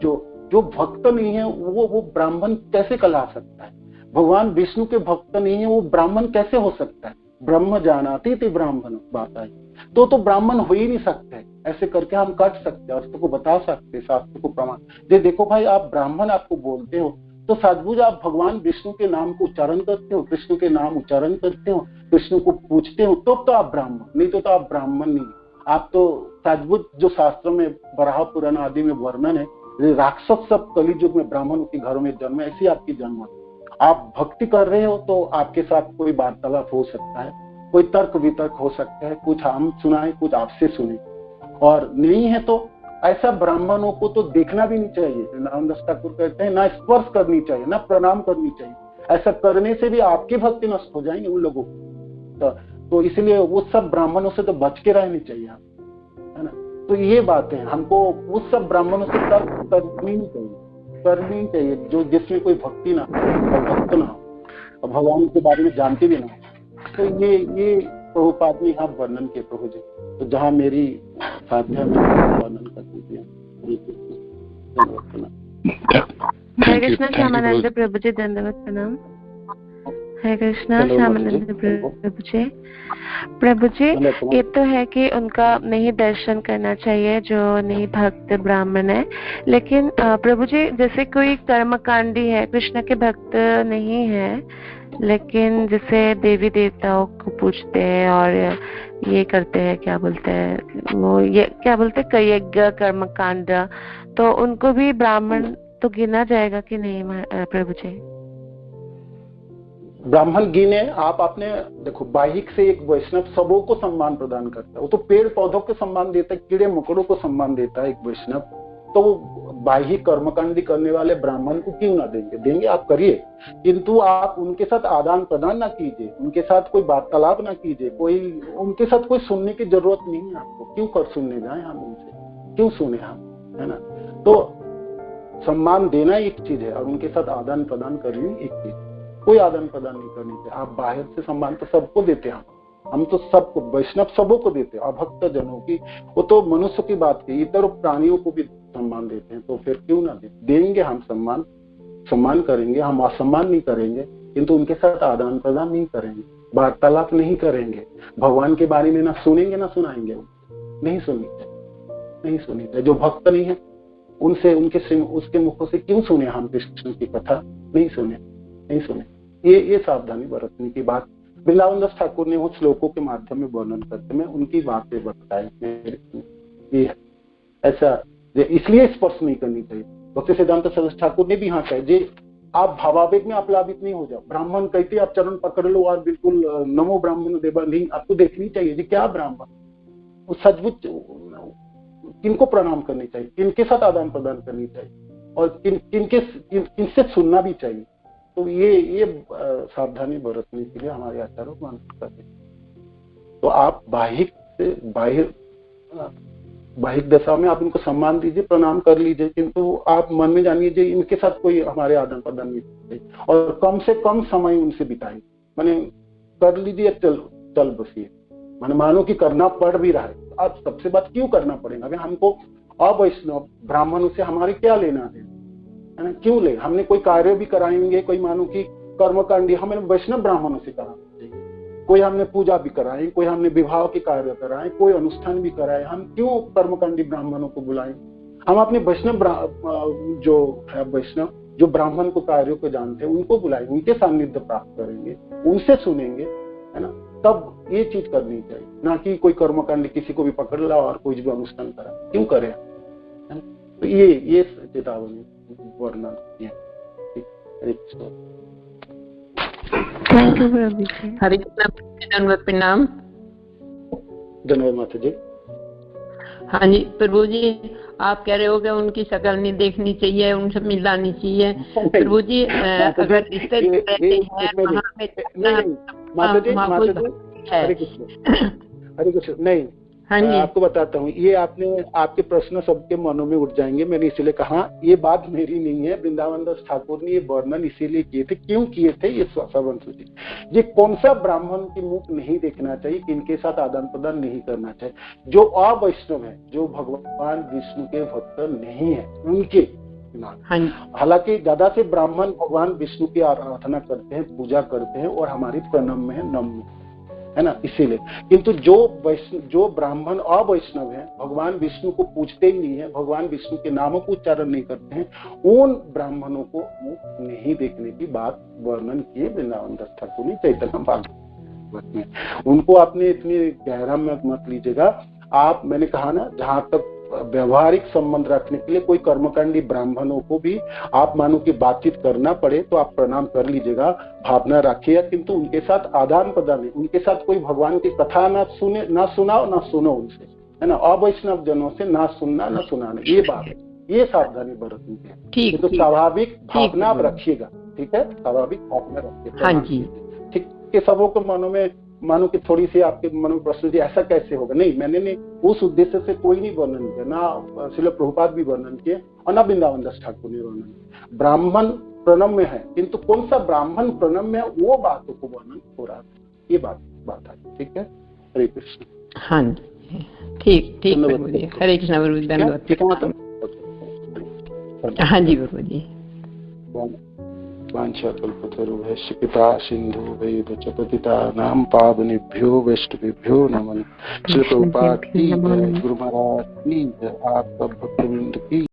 जो भक्त नहीं है वो ब्राह्मण कैसे कहला सकता है? भगवान विष्णु के भक्त नहीं है, वो ब्राह्मण कैसे हो सकता है? ब्रह्म जानाति ते ब्राह्मण बात आई, तो ब्राह्मण हो ही नहीं सकते। ऐसे करके हम कर सकते हैं, अर्थ को बता सकते, शास्त्र को प्रमाण दे। देखो भाई, आप ब्राह्मण आपको बोलते हो तो सचमुच आप भगवान विष्णु के नाम को उच्चारण करते हो, कृष्ण के नाम उच्चारण करते हो, कृष्ण को पूछते हो, तो आप ब्राह्मण, नहीं तो आप ब्राह्मण नहीं। आप तो सचमुच जो शास्त्र में बराह पुराण आदि में वर्णन है, राक्षस सब कली युग में ब्राह्मणों के घरों में जन्म, ऐसी आपकी जन्म। आप भक्ति कर रहे हो तो आपके साथ कोई वार्तालाप हो सकता है, कोई तर्क वितर्क हो सकता है, कुछ हम सुनाए कुछ आपसे सुने, और नहीं है तो ऐसा ब्राह्मणों को तो देखना भी नहीं चाहिए। वृंदावन दास ठाकुर कहते हैं ना स्पर्श करनी चाहिए, ना प्रणाम करनी चाहिए। ऐसा करने से भी आपकी भक्ति नष्ट हो जाएंगे उन लोगों को। तो इसलिए वो सब ब्राह्मणों से तो बच के रहनी चाहिए, है ना। तो ये बातें हमको उस सब ब्राह्मणों से तर्क करनी चाहिए जो जिसमें कोई भक्ति ना हो, भक्त ना हो, भगवान के बारे में जानते भी ना हो। तो ये प्रभुपाद ने यहाँ वर्णन किए प्रभु जी। तो जहाँ मेरी साध्या में वर्णन कर दीजिए। हरे कृष्णा श्यामानंद प्रभु जी, दंडवत प्रणाम। हरे कृष्णा श्यामानंद प्रभु जी, ये तो है कि उनका नहीं दर्शन करना चाहिए जो नहीं भक्त ब्राह्मण है, लेकिन प्रभु जी जैसे कोई कर्मकांडी है, कृष्ण के भक्त नहीं है, लेकिन जैसे देवी देवताओं को पूजते हैं और ये करते हैं, क्या बोलते हैं वो, ये क्या बोलते हैं, यज्ञ कर्मकांड, तो उनको भी ब्राह्मण तो गिना जाएगा कि नहीं प्रभु जी? ब्राह्मण गिने आप आपने देखो, बाहिक से एक वैष्णव सबों को सम्मान प्रदान करता है। वो तो पेड़ पौधों को सम्मान देता है, कीड़े मकोड़ों को सम्मान देता है एक वैष्णव। तो बाहिक कर्मकांडी करने वाले ब्राह्मण को क्यों ना देंगे आप करिए, किंतु आप उनके साथ आदान प्रदान ना कीजिए, उनके साथ कोई वार्तालाप ना कीजिए, कोई उनके साथ कोई सुनने की जरूरत नहीं है आपको। क्यों कर सुनने जाए हम उनसे, क्यों सुने हम, है ना। तो सम्मान देना एक चीज है और उनके साथ आदान प्रदान करनी एक चीज। कोई आदान प्रदान नहीं करनी चाहिए। आप बाहर से सम्मान तो सबको देते हैं, हम तो सबको, वैष्णव सबों को देते हैं, अभक्त जनों की वो तो मनुष्य की बात की, इतर प्राणियों को भी सम्मान देते हैं। तो फिर क्यों ना देंगे हम सम्मान करेंगे, हम असम्मान नहीं करेंगे, किंतु उनके साथ आदान प्रदान नहीं करेंगे, वार्तालाप नहीं करेंगे, भगवान के बारे में ना सुनेंगे ना सुनाएंगे, नहीं सुनेंगे। नहीं सुननी चाहिए। जो भक्त नहीं है उनसे उसके मुखों से क्यों सुने हम कृष्ण की कथा? नहीं सुने। ये सावधानी बरतने की बात वृंदावन दास ठाकुर ने वो श्लोकों के माध्यम में वर्णन करते में उनकी बातें बताई। ये ऐसा इसलिए स्पर्श नहीं करनी चाहिए। भक्ति सिद्धांत सरस्वती ठाकुर ने भी यहाँ कहा जे आप भावावेग में आप लाभित नहीं हो जाओ। ब्राह्मण कहते आप चरण पकड़ लो और बिल्कुल नमो ब्राह्मण देवा, नहीं, आपको देखनी चाहिए जी क्या ब्राह्मण वो सचमुच किनको प्रणाम करनी चाहिए, किनके साथ आदान प्रदान करनी चाहिए और किनसे सुनना भी चाहिए। तो ये सावधानी बरतने के लिए हमारे आचार्यों को मानना चाहिए। तो आप बाहिक दशा में आप इनको सम्मान दीजिए, प्रणाम कर लीजिए, किंतु आप मन में जान लीजिए इनके साथ कोई हमारे आदान प्रदान नहीं चाहिए और कम से कम समय उनसे बिताइए। माने कर लीजिए, चल बसिए, माने मानो कि करना पड़ भी रहा है। अब सबसे बात क्यों करना पड़ेगा? अभी हमको अवैष्णव ब्राह्मणों से हमारे क्या लेना है ना? क्यों ले? हमने कोई कार्य भी कराएंगे, कोई मानो कि कर्मकांडी हमें वैष्णव ब्राह्मणों से कराना चाहिए। कोई हमने पूजा भी कराए, कोई हमने विवाह के कार्य कराए, कोई अनुष्ठान भी कराए, हम क्यों कर्मकांडी ब्राह्मणों को बुलाएं? हम अपने वैष्णव जो है वैष्णव जो ब्राह्मण को कार्यों को जानते हैं उनको बुलाएंगे, उनके सानिध्य प्राप्त करेंगे, उनसे सुनेंगे, है ना? तब ये चीज करनी चाहिए, ना कि कोई कर्मकांडी किसी को भी पकड़ ला और कोई भी अनुष्ठान करा, क्यों करे? तो ये चेतावनी वर्णन किया। हरे कृष्ण प्रणाम। धन्यवाद माता जी। हाँ जी प्रभु जी, आप कह रहे हो कि उनकी शक्ल नहीं देखनी चाहिए, उनसे मिलानी चाहिए। प्रभु जी अगर रिश्ते रहते हैं हरे कृष्ण नहीं, हाँ जी आपको बताता हूँ, ये आपके प्रश्न सबके मनों में उठ जाएंगे। मैंने इसीलिए कहा ये बात मेरी नहीं है, वृंदावन दास ठाकुर ने ये वर्णन इसीलिए किए थे। क्यों किए थे? ये श्रवण सूची, ये कौन सा ब्राह्मण की मुख नहीं देखना चाहिए, किनके साथ आदान प्रदान नहीं करना चाहिए? जो अवैष्णव है, जो भगवान विष्णु के भक्त नहीं है, उनके हालांकि ज्यादा से ब्राह्मण भगवान विष्णु की आराधना करते हैं, पूजा करते हैं और हमारी प्रणम में है, नम है ना, इसीलिए। किंतु जो ब्राह्मण अवैष्णव है, भगवान विष्णु को पूजते ही नहीं है, भगवान विष्णु के नामों को उच्चारण नहीं करते हैं, उन ब्राह्मणों को मुख नहीं देखने की बात वर्णन किए वृंदावन दास ठाकुर ने चैतन्य भागवत में। उनको आपने इतनी गहरा में मत लीजिएगा। आप, मैंने कहा ना, जहां तक व्यवहारिक संबंध रखने के लिए कोई कर्मकांडी ब्राह्मणों को भी आप मानो कि बातचीत करना पड़े तो आप प्रणाम कर लीजिएगा, भावना रखिएगा, किंतु उनके साथ आदान प्रदान नहीं, उनके साथ कोई भगवान की कथा ना सुनाओ ना सुनो उनसे, है ना। अवैष्णव जनों से ना सुनना ना सुनाना, ये बात है, ये सावधानी बरतनी है। तो स्वाभाविक भावना आप रखिएगा, ठीक है, स्वाभाविक भावना रखिएगा। हाँ जी, ठीक है। सबों के मनों में मानो कि थोड़ी सी आपके मन में प्रश्न जी ऐसा कैसे होगा? नहीं, मैंने उस उद्देश्य से कोई नहीं वर्णन किया, ना श्रील प्रभुपाद भी वर्णन किए और ना वृंदावन दास ठाकुर ने वर्णन किया। ब्राह्मण प्रणम में है, किंतु कौन सा ब्राह्मण प्रणम में है वो बातों को वर्णन हो रहा है, ये बात है। ठीक है, हरे कृष्ण। हाँ जी, ठीक हरे कृष्ण प्रभु जी, धन्यवाद। हाँ जी प्रभु जी। वाञ्छाकल्पतरुभ्यश्च कृपा सिन्धुभ्यैव च पतितानां पावनेभ्यो वैष्णवेभ्यो नमः। श्री प्रभुपाद की जय, गुरु महाराज की जय, आप सब भक्तवृंद की